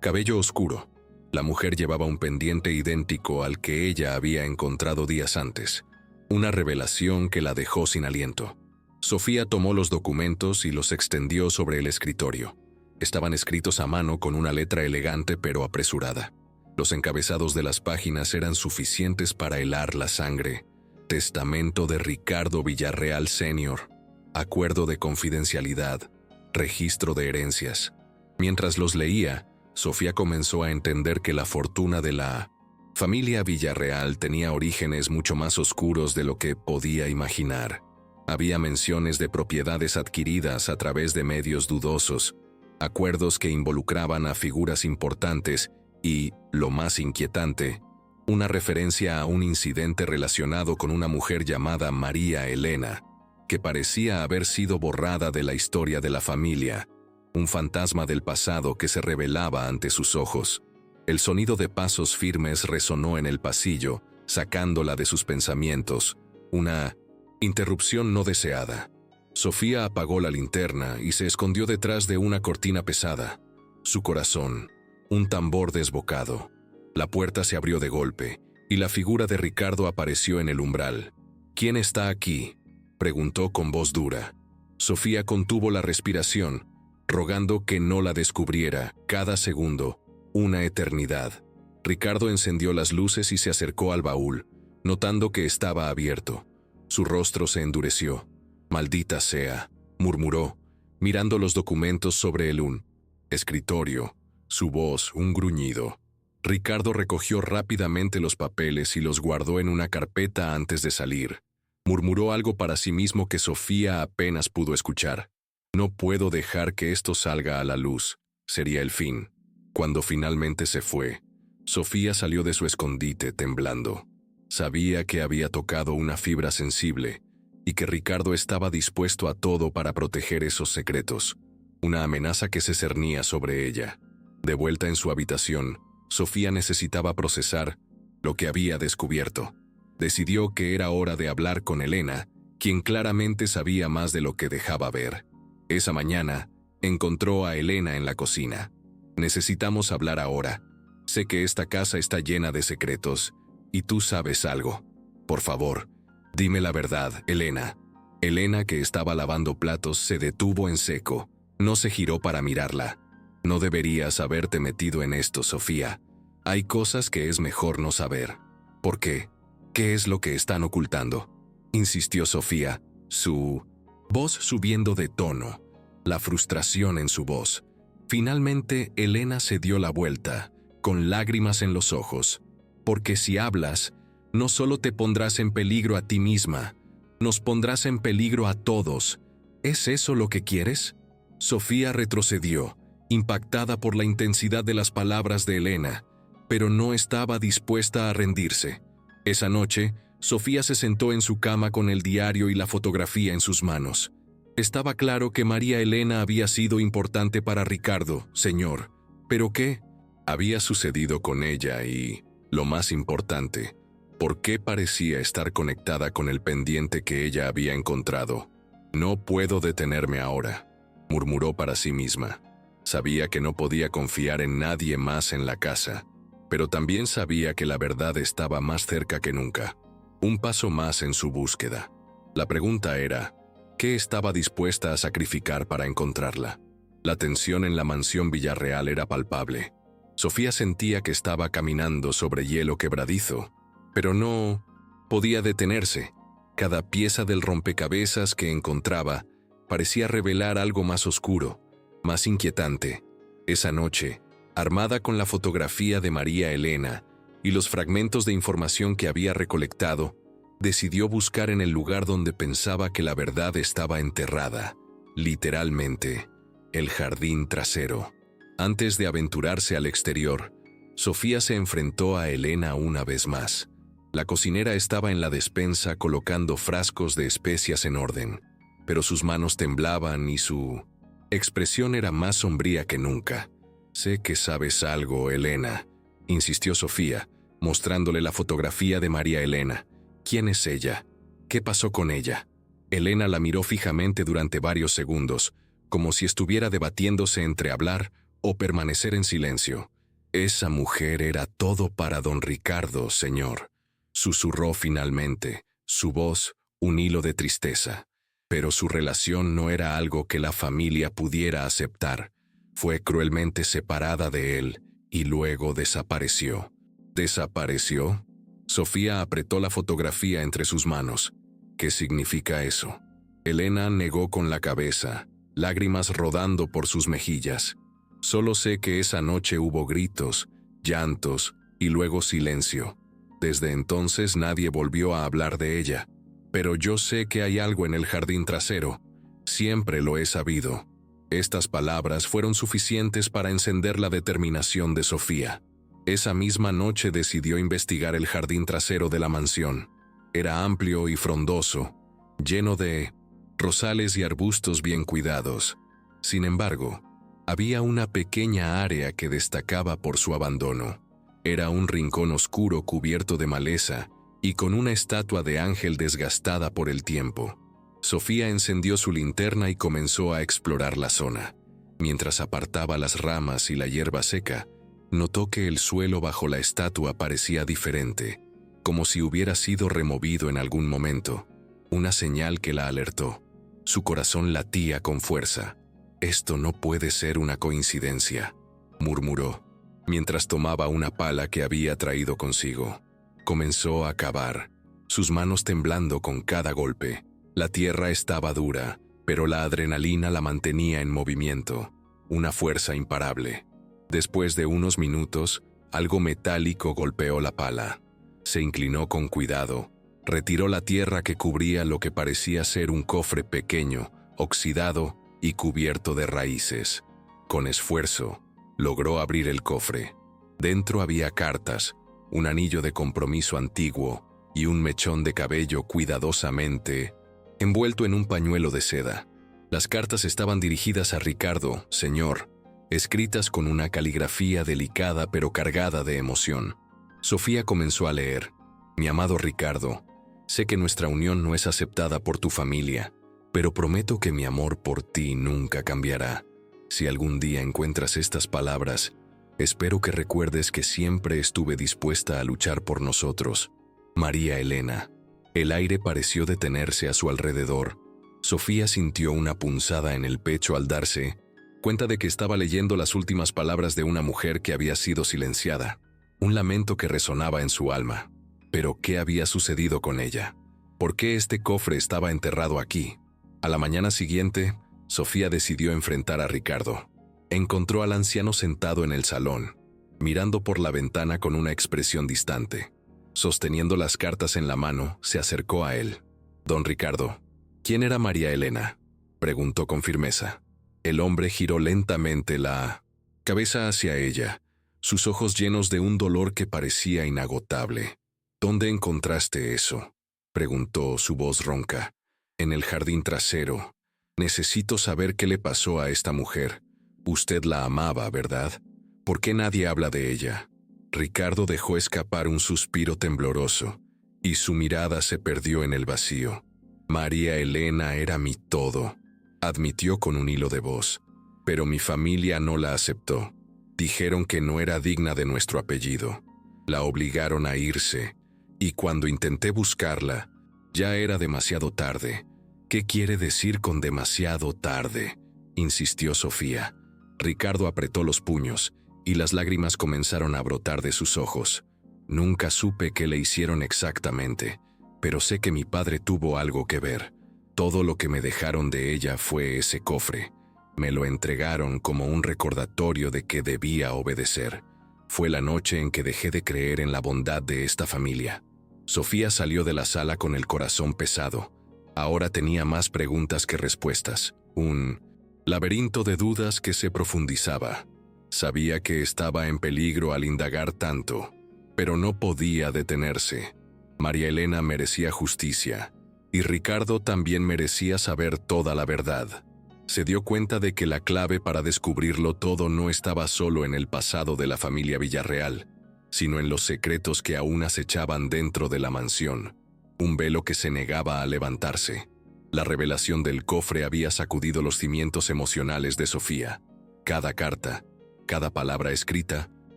Cabello oscuro. La mujer llevaba un pendiente idéntico al que ella había encontrado días antes. Una revelación que la dejó sin aliento. Sofía tomó los documentos y los extendió sobre el escritorio. Estaban escritos a mano con una letra elegante pero apresurada. Los encabezados de las páginas eran suficientes para helar la sangre. Testamento de Ricardo Villarreal Sr., acuerdo de confidencialidad, registro de herencias. Mientras los leía, Sofía comenzó a entender que la fortuna de la familia Villarreal tenía orígenes mucho más oscuros de lo que podía imaginar. Había menciones de propiedades adquiridas a través de medios dudosos, acuerdos que involucraban a figuras importantes y, lo más inquietante, una referencia a un incidente relacionado con una mujer llamada María Elena, que parecía haber sido borrada de la historia de la familia, un fantasma del pasado que se revelaba ante sus ojos. El sonido de pasos firmes resonó en el pasillo, sacándola de sus pensamientos, una interrupción no deseada. Sofía apagó la linterna y se escondió detrás de una cortina pesada. Su corazón, un tambor desbocado. La puerta se abrió de golpe, y la figura de Ricardo apareció en el umbral. «¿Quién está aquí?», preguntó con voz dura. Sofía contuvo la respiración, rogando que no la descubriera. Cada segundo, una eternidad. Ricardo encendió las luces y se acercó al baúl, notando que estaba abierto. Su rostro se endureció. «Maldita sea», murmuró, mirando los documentos sobre el escritorio. Su voz, un gruñido. Ricardo recogió rápidamente los papeles y los guardó en una carpeta antes de salir. Murmuró algo para sí mismo que Sofía apenas pudo escuchar. «No puedo dejar que esto salga a la luz», sería el fin. Cuando finalmente se fue, Sofía salió de su escondite temblando. Sabía que había tocado una fibra sensible y que Ricardo estaba dispuesto a todo para proteger esos secretos, una amenaza que se cernía sobre ella. De vuelta en su habitación, Sofía necesitaba procesar lo que había descubierto. Decidió que era hora de hablar con Elena, quien claramente sabía más de lo que dejaba ver. Esa mañana, encontró a Elena en la cocina. «Necesitamos hablar ahora. Sé que esta casa está llena de secretos, y tú sabes algo. Por favor, dime la verdad, Elena». Elena, que estaba lavando platos, se detuvo en seco. No se giró para mirarla. «No deberías haberte metido en esto, Sofía. Hay cosas que es mejor no saber». «¿Por qué? ¿Qué es lo que están ocultando?», insistió Sofía, su voz subiendo de tono, la frustración en su voz. Finalmente, Elena se dio la vuelta, con lágrimas en los ojos. «Porque si hablas, no solo te pondrás en peligro a ti misma, nos pondrás en peligro a todos. ¿Es eso lo que quieres?». Sofía retrocedió, impactada por la intensidad de las palabras de Elena, pero no estaba dispuesta a rendirse. Esa noche, Sofía se sentó en su cama con el diario y la fotografía en sus manos. Estaba claro que María Elena había sido importante para Ricardo, señor. ¿Pero qué había sucedido con ella y, lo más importante, por qué parecía estar conectada con el pendiente que ella había encontrado? «No puedo detenerme ahora», murmuró para sí misma. Sabía que no podía confiar en nadie más en la casa, pero también sabía que la verdad estaba más cerca que nunca. Un paso más en su búsqueda. La pregunta era, ¿qué estaba dispuesta a sacrificar para encontrarla? La tensión en la mansión Villarreal era palpable. Sofía sentía que estaba caminando sobre hielo quebradizo, pero no podía detenerse. Cada pieza del rompecabezas que encontraba parecía revelar algo más oscuro, más inquietante. Esa noche, armada con la fotografía de María Elena y los fragmentos de información que había recolectado, Decidió buscar en el lugar donde pensaba que la verdad estaba enterrada, literalmente, el jardín trasero. Antes de aventurarse al exterior, Sofía se enfrentó a Elena una vez más. La cocinera estaba en la despensa colocando frascos de especias en orden, pero sus manos temblaban y su expresión era más sombría que nunca. «Sé que sabes algo, Elena», insistió Sofía, mostrándole la fotografía de María Elena. «¿Quién es ella? ¿Qué pasó con ella?» Elena la miró fijamente durante varios segundos, como si estuviera debatiéndose entre hablar o permanecer en silencio. «Esa mujer era todo para don Ricardo, señor», susurró finalmente, su voz un hilo de tristeza. Pero su relación no era algo que la familia pudiera aceptar. Fue cruelmente separada de él y luego desapareció. ¿Desapareció? Sofía apretó la fotografía entre sus manos. ¿Qué significa eso? Elena negó con la cabeza, lágrimas rodando por sus mejillas. Solo sé que esa noche hubo gritos, llantos y luego silencio. Desde entonces nadie volvió a hablar de ella. Pero yo sé que hay algo en el jardín trasero. Siempre lo he sabido. Estas palabras fueron suficientes para encender la determinación de Sofía. Esa misma noche decidió investigar el jardín trasero de la mansión. Era amplio y frondoso, lleno de rosales y arbustos bien cuidados. Sin embargo, había una pequeña área que destacaba por su abandono. Era un rincón oscuro cubierto de maleza y con una estatua de ángel desgastada por el tiempo. Sofía encendió su linterna y comenzó a explorar la zona. Mientras apartaba las ramas y la hierba seca, notó que el suelo bajo la estatua parecía diferente, como si hubiera sido removido en algún momento, una señal que la alertó. Su corazón latía con fuerza. «Esto no puede ser una coincidencia», murmuró, mientras tomaba una pala que había traído consigo. Comenzó a cavar, sus manos temblando con cada golpe. La tierra estaba dura, pero la adrenalina la mantenía en movimiento, una fuerza imparable. Después de unos minutos, algo metálico golpeó la pala. Se inclinó con cuidado, retiró la tierra que cubría lo que parecía ser un cofre pequeño, oxidado y cubierto de raíces. Con esfuerzo, logró abrir el cofre. Dentro había cartas, un anillo de compromiso antiguo y un mechón de cabello cuidadosamente envuelto en un pañuelo de seda. Las cartas estaban dirigidas a Ricardo, señor, escritas con una caligrafía delicada pero cargada de emoción. Sofía comenzó a leer. «Mi amado Ricardo, sé que nuestra unión no es aceptada por tu familia, pero prometo que mi amor por ti nunca cambiará. Si algún día encuentras estas palabras, espero que recuerdes que siempre estuve dispuesta a luchar por nosotros. María Elena». El aire pareció detenerse a su alrededor. Sofía sintió una punzada en el pecho al darse cuenta de que estaba leyendo las últimas palabras de una mujer que había sido silenciada. Un lamento que resonaba en su alma. Pero ¿qué había sucedido con ella? ¿Por qué este cofre estaba enterrado aquí? A la mañana siguiente, Sofía decidió enfrentar a Ricardo. Encontró al anciano sentado en el salón, mirando por la ventana con una expresión distante. Sosteniendo las cartas en la mano, se acercó a él. «Don Ricardo, ¿quién era María Elena?», preguntó con firmeza. El hombre giró lentamente la cabeza hacia ella, sus ojos llenos de un dolor que parecía inagotable. «¿Dónde encontraste eso?», preguntó su voz ronca. «En el jardín trasero. Necesito saber qué le pasó a esta mujer. Usted la amaba, ¿verdad? ¿Por qué nadie habla de ella?». Ricardo dejó escapar un suspiro tembloroso, y su mirada se perdió en el vacío. «María Elena era mi todo», admitió con un hilo de voz. «Pero mi familia no la aceptó. Dijeron que no era digna de nuestro apellido. La obligaron a irse, y cuando intenté buscarla, ya era demasiado tarde». «¿Qué quiere decir con demasiado tarde?», insistió Sofía. Ricardo apretó los puños, y las lágrimas comenzaron a brotar de sus ojos. «Nunca supe qué le hicieron exactamente, pero sé que mi padre tuvo algo que ver. Todo lo que me dejaron de ella fue ese cofre. Me lo entregaron como un recordatorio de que debía obedecer. Fue la noche en que dejé de creer en la bondad de esta familia». Sofía salió de la sala con el corazón pesado. Ahora tenía más preguntas que respuestas. Un laberinto de dudas que se profundizaba. Sabía que estaba en peligro al indagar tanto, pero no podía detenerse. María Elena merecía justicia, y Ricardo también merecía saber toda la verdad. Se dio cuenta de que la clave para descubrirlo todo no estaba solo en el pasado de la familia Villarreal, sino en los secretos que aún acechaban dentro de la mansión. Un velo que se negaba a levantarse. La revelación del cofre había sacudido los cimientos emocionales de Sofía. Cada carta, cada palabra escrita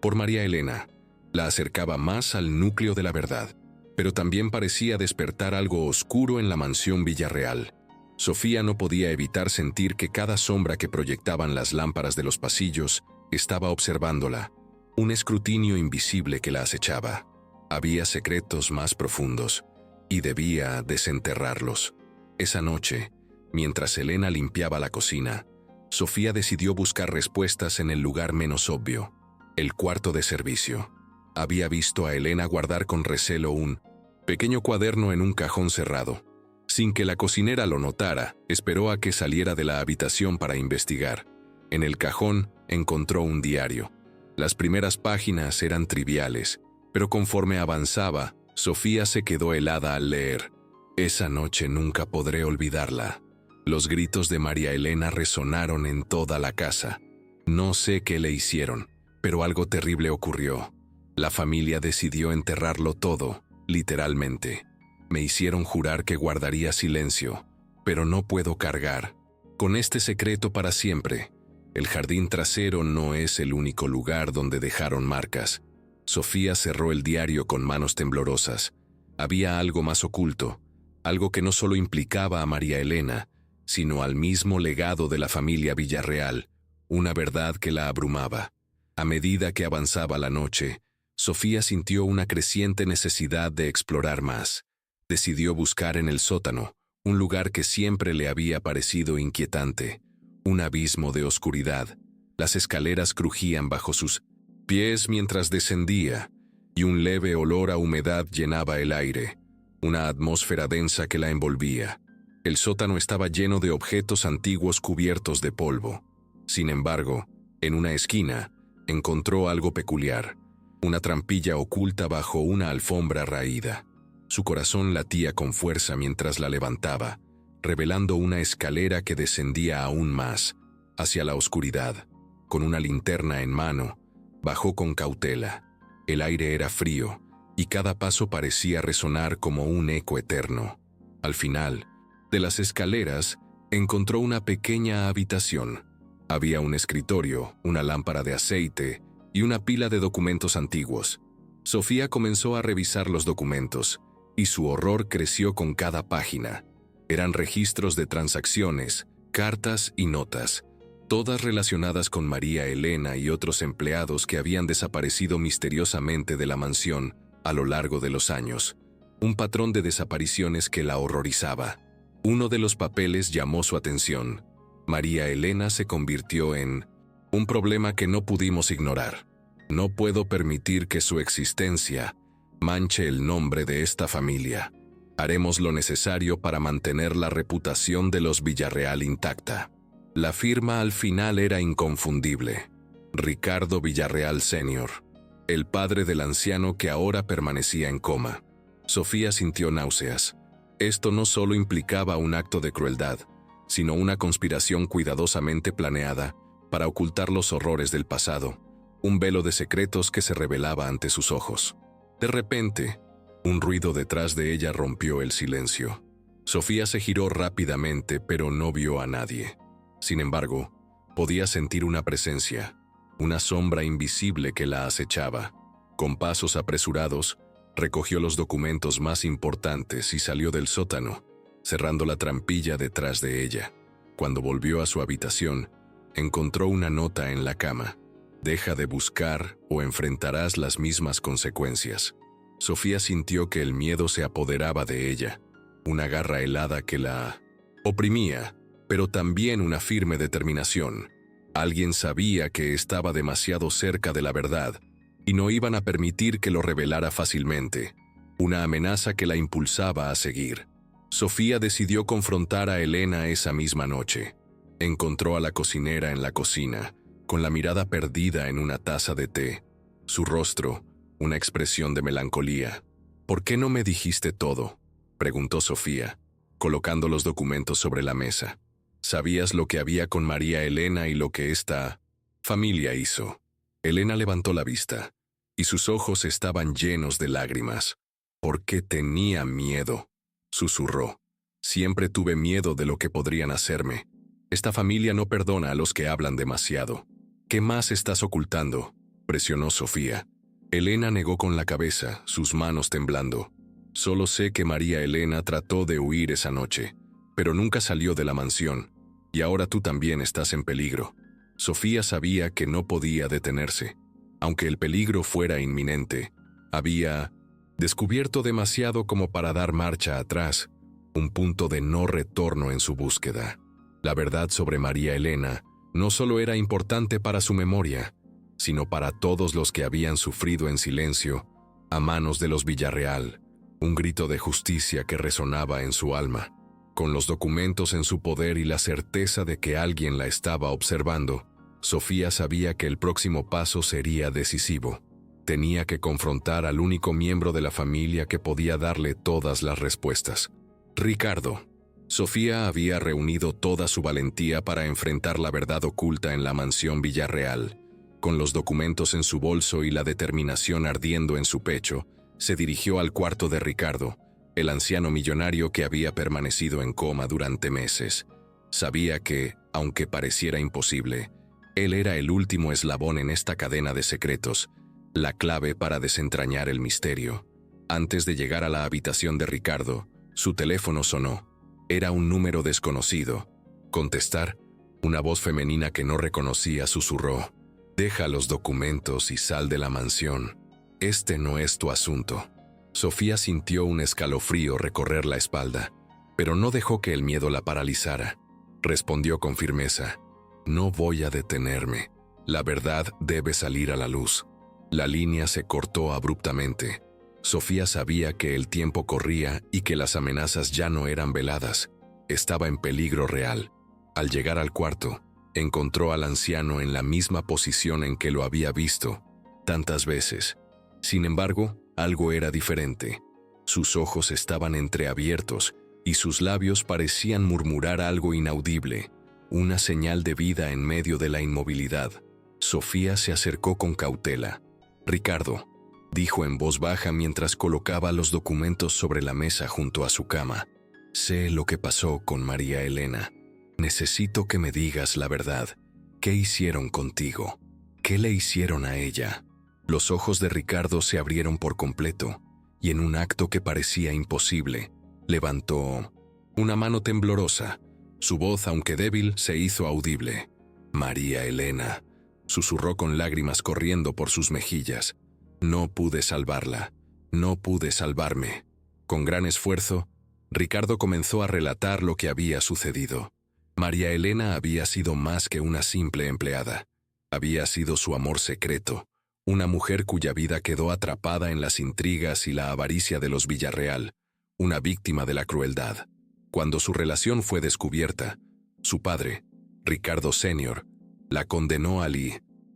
por María Elena, la acercaba más al núcleo de la verdad, pero también parecía despertar algo oscuro en la mansión Villarreal. Sofía no podía evitar sentir que cada sombra que proyectaban las lámparas de los pasillos estaba observándola, un escrutinio invisible que la acechaba. Había secretos más profundos, y debía desenterrarlos. Esa noche, mientras Elena limpiaba la cocina, Sofía decidió buscar respuestas en el lugar menos obvio, el cuarto de servicio. Había visto a Elena guardar con recelo un pequeño cuaderno en un cajón cerrado. Sin que la cocinera lo notara, esperó a que saliera de la habitación para investigar. En el cajón encontró un diario. Las primeras páginas eran triviales, pero conforme avanzaba, Sofía se quedó helada al leer. Esa noche nunca podré olvidarla. Los gritos de María Elena resonaron en toda la casa. No sé qué le hicieron, pero algo terrible ocurrió. La familia decidió enterrarlo todo, literalmente. Me hicieron jurar que guardaría silencio, pero no puedo cargar con este secreto para siempre. El jardín trasero no es el único lugar donde dejaron marcas. Sofía cerró el diario con manos temblorosas. Había algo más oculto, algo que no solo implicaba a María Elena, sino al mismo legado de la familia Villarreal, una verdad que la abrumaba. A medida que avanzaba la noche, Sofía sintió una creciente necesidad de explorar más. Decidió buscar en el sótano, un lugar que siempre le había parecido inquietante, un abismo de oscuridad. Las escaleras crujían bajo sus pies mientras descendía, y un leve olor a humedad llenaba el aire, una atmósfera densa que la envolvía. El sótano estaba lleno de objetos antiguos cubiertos de polvo. Sin embargo, en una esquina, encontró algo peculiar, una trampilla oculta bajo una alfombra raída. Su corazón latía con fuerza mientras la levantaba, revelando una escalera que descendía aún más, hacia la oscuridad. Con una linterna en mano, bajó con cautela. El aire era frío, y cada paso parecía resonar como un eco eterno. Al final de las escaleras, encontró una pequeña habitación. Había un escritorio, una lámpara de aceite y una pila de documentos antiguos. Sofía comenzó a revisar los documentos, y su horror creció con cada página. Eran registros de transacciones, cartas y notas, todas relacionadas con María Elena y otros empleados que habían desaparecido misteriosamente de la mansión a lo largo de los años. Un patrón de desapariciones que la horrorizaba. Uno de los papeles llamó su atención. María Elena se convirtió en un problema que no pudimos ignorar. No puedo permitir que su existencia manche el nombre de esta familia. Haremos lo necesario para mantener la reputación de los Villarreal intacta. La firma al final era inconfundible. Ricardo Villarreal Sr., el padre del anciano que ahora permanecía en coma. Sofía sintió náuseas. Esto no solo implicaba un acto de crueldad, sino una conspiración cuidadosamente planeada para ocultar los horrores del pasado, un velo de secretos que se revelaba ante sus ojos. De repente, un ruido detrás de ella rompió el silencio. Sofía se giró rápidamente, pero no vio a nadie. Sin embargo, podía sentir una presencia, una sombra invisible que la acechaba. Con pasos apresurados, recogió los documentos más importantes y salió del sótano, cerrando la trampilla detrás de ella. Cuando volvió a su habitación, encontró una nota en la cama. Deja de buscar o enfrentarás las mismas consecuencias. Sofía sintió que el miedo se apoderaba de ella, una garra helada que la oprimía, pero también una firme determinación. Alguien sabía que estaba demasiado cerca de la verdad y no iban a permitir que lo revelara fácilmente. una amenaza que la impulsaba a seguir. Sofía decidió confrontar a Elena esa misma noche. Encontró a la cocinera en la cocina, con la mirada perdida en una taza de té. Su rostro, una expresión de melancolía. «¿Por qué no me dijiste todo?», preguntó Sofía, colocando los documentos sobre la mesa. «Sabías lo que había con María Elena y lo que esta familia hizo». Elena levantó la vista, y sus ojos estaban llenos de lágrimas. «¿Por qué tenía miedo?», susurró. «Siempre tuve miedo de lo que podrían hacerme. Esta familia no perdona a los que hablan demasiado». «¿Qué más estás ocultando?», presionó Sofía. Elena negó con la cabeza, sus manos temblando. «Solo sé que María Elena trató de huir esa noche, pero nunca salió de la mansión, y ahora tú también estás en peligro». Sofía sabía que no podía detenerse. Aunque el peligro fuera inminente, había descubierto demasiado como para dar marcha atrás, un punto de no retorno en su búsqueda. La verdad sobre María Elena no solo era importante para su memoria, sino para todos los que habían sufrido en silencio a manos de los Villarreal, un grito de justicia que resonaba en su alma. Con los documentos en su poder y la certeza de que alguien la estaba observando, Sofía sabía que el próximo paso sería decisivo. Tenía que confrontar al único miembro de la familia que podía darle todas las respuestas: Ricardo. Sofía había reunido toda su valentía para enfrentar la verdad oculta en la mansión Villarreal. Con los documentos en su bolso y la determinación ardiendo en su pecho, se dirigió al cuarto de Ricardo, el anciano millonario que había permanecido en coma durante meses. Sabía que, aunque pareciera imposible, él era el último eslabón en esta cadena de secretos, la clave para desentrañar el misterio. Antes de llegar a la habitación de Ricardo, su teléfono sonó. Era un número desconocido. Contestar, una voz femenina que no reconocía susurró: «Deja los documentos y sal de la mansión. Este no es tu asunto». Sofía sintió un escalofrío recorrer la espalda, pero no dejó que el miedo la paralizara. Respondió con firmeza: «No voy a detenerme. La verdad debe salir a la luz». La línea se cortó abruptamente. Sofía sabía que el tiempo corría y que las amenazas ya no eran veladas. Estaba en peligro real. Al llegar al cuarto, encontró al anciano en la misma posición en que lo había visto tantas veces. Sin embargo, algo era diferente. Sus ojos estaban entreabiertos y sus labios parecían murmurar algo inaudible, una señal de vida en medio de la inmovilidad. Sofía se acercó con cautela. «Ricardo», dijo en voz baja mientras colocaba los documentos sobre la mesa junto a su cama. «Sé lo que pasó con María Elena. Necesito que me digas la verdad. ¿Qué hicieron contigo? ¿Qué le hicieron a ella?» Los ojos de Ricardo se abrieron por completo, y en un acto que parecía imposible, levantó una mano temblorosa. Su voz, aunque débil, se hizo audible. «María Elena», susurró con lágrimas corriendo por sus mejillas. «No pude salvarla. No pude salvarme». Con gran esfuerzo, Ricardo comenzó a relatar lo que había sucedido. María Elena había sido más que una simple empleada. Había sido su amor secreto, una mujer cuya vida quedó atrapada en las intrigas y la avaricia de los Villarreal, una víctima de la crueldad. Cuando su relación fue descubierta, su padre, Ricardo Senior, la condenó al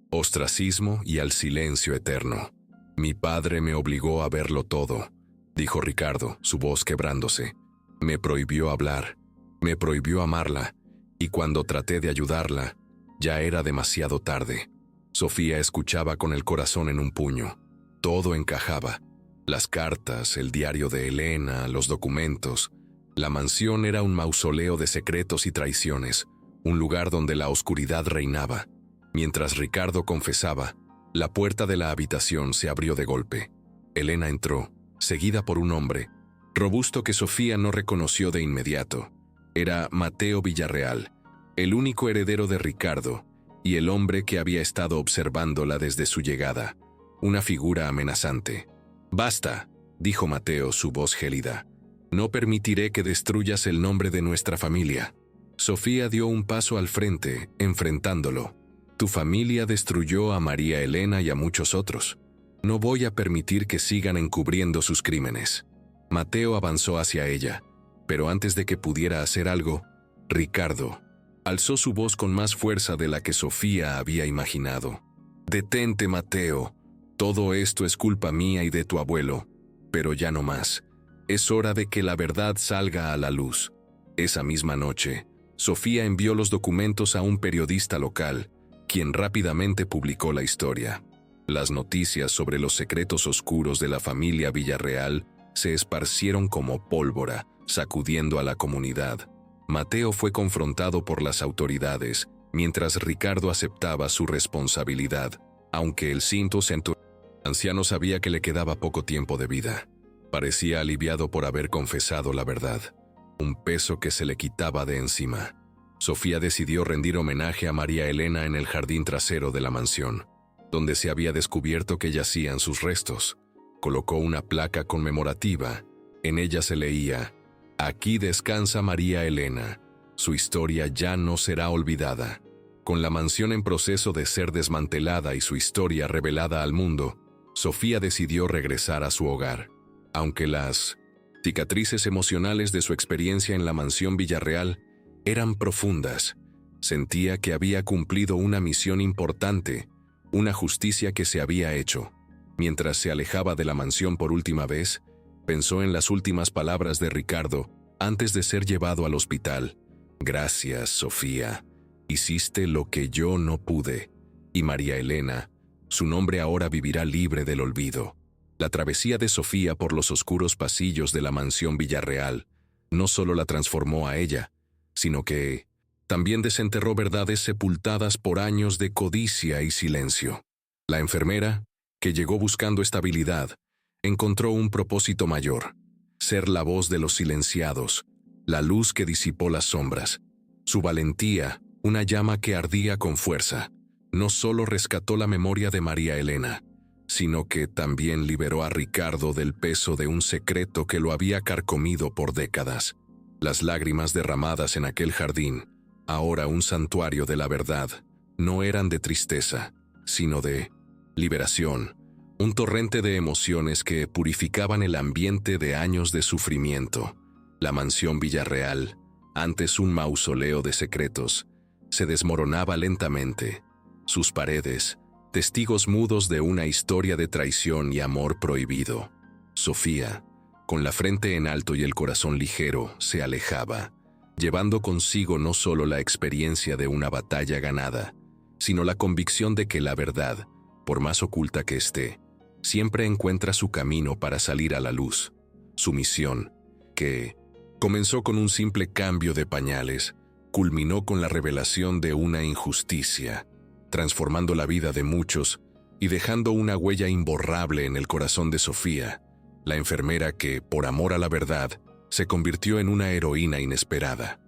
ostracismo y al silencio eterno. «Mi padre me obligó a verlo todo», dijo Ricardo, su voz quebrándose. «Me prohibió hablar, me prohibió amarla, y cuando traté de ayudarla, ya era demasiado tarde». Sofía escuchaba con el corazón en un puño. Todo encajaba. Las cartas, el diario de Elena, los documentos. La mansión era un mausoleo de secretos y traiciones, un lugar donde la oscuridad reinaba. Mientras Ricardo confesaba, la puerta de la habitación se abrió de golpe. Elena entró, seguida por un hombre, robusto que Sofía no reconoció de inmediato. Era Mateo Villarreal, el único heredero de Ricardo, y el hombre que había estado observándola desde su llegada, una figura amenazante. «Basta», dijo Mateo, su voz gélida. «No permitiré que destruyas el nombre de nuestra familia». Sofía dio un paso al frente, enfrentándolo. «Tu familia destruyó a María Elena y a muchos otros. No voy a permitir que sigan encubriendo sus crímenes. Mateo avanzó hacia ella, pero antes de que pudiera hacer algo, Ricardo alzó su voz con más fuerza de la que Sofía había imaginado. «Detente, Mateo. Todo esto es culpa mía y de tu abuelo, pero ya no más. Es hora de que la verdad salga a la luz». Esa misma noche, Sofía envió los documentos a un periodista local, quien rápidamente publicó la historia. Las noticias sobre los secretos oscuros de la familia Villarreal se esparcieron como pólvora, sacudiendo a la comunidad. Mateo fue confrontado por las autoridades, mientras Ricardo aceptaba su responsabilidad, aunque el cinto centurión anciano sabía que le quedaba poco tiempo de vida. Parecía aliviado por haber confesado la verdad, un peso que se le quitaba de encima. Sofía decidió rendir homenaje a María Elena en el jardín trasero de la mansión, donde se había descubierto que yacían sus restos. Colocó una placa conmemorativa. En ella se leía: «Aquí descansa María Elena. Su historia ya no será olvidada». Con la mansión en proceso de ser desmantelada y su historia revelada al mundo, Sofía decidió regresar a su hogar. Aunque las cicatrices emocionales de su experiencia en la mansión Villarreal eran profundas, sentía que había cumplido una misión importante, una justicia que se había hecho. Mientras se alejaba de la mansión por última vez, pensó en las últimas palabras de Ricardo antes de ser llevado al hospital. «Gracias, Sofía. Hiciste lo que yo no pude». Y María Elena, su nombre ahora vivirá libre del olvido. La travesía de Sofía por los oscuros pasillos de la mansión Villarreal no solo la transformó a ella, sino que también desenterró verdades sepultadas por años de codicia y silencio. La enfermera, que llegó buscando estabilidad, encontró un propósito mayor: ser la voz de los silenciados, la luz que disipó las sombras. Su valentía, una llama que ardía con fuerza, no solo rescató la memoria de María Elena, sino que también liberó a Ricardo del peso de un secreto que lo había carcomido por décadas. Las lágrimas derramadas en aquel jardín, ahora un santuario de la verdad, no eran de tristeza, sino de liberación, un torrente de emociones que purificaban el ambiente de años de sufrimiento. La mansión Villarreal, antes un mausoleo de secretos, se desmoronaba lentamente. Sus paredes, testigos mudos de una historia de traición y amor prohibido. Sofía, con la frente en alto y el corazón ligero, se alejaba, llevando consigo no solo la experiencia de una batalla ganada, sino la convicción de que la verdad, por más oculta que esté, siempre encuentra su camino para salir a la luz. Su misión, que comenzó con un simple cambio de pañales, culminó con la revelación de una injusticia, transformando la vida de muchos y dejando una huella imborrable en el corazón de Sofía, la enfermera que, por amor a la verdad, se convirtió en una heroína inesperada.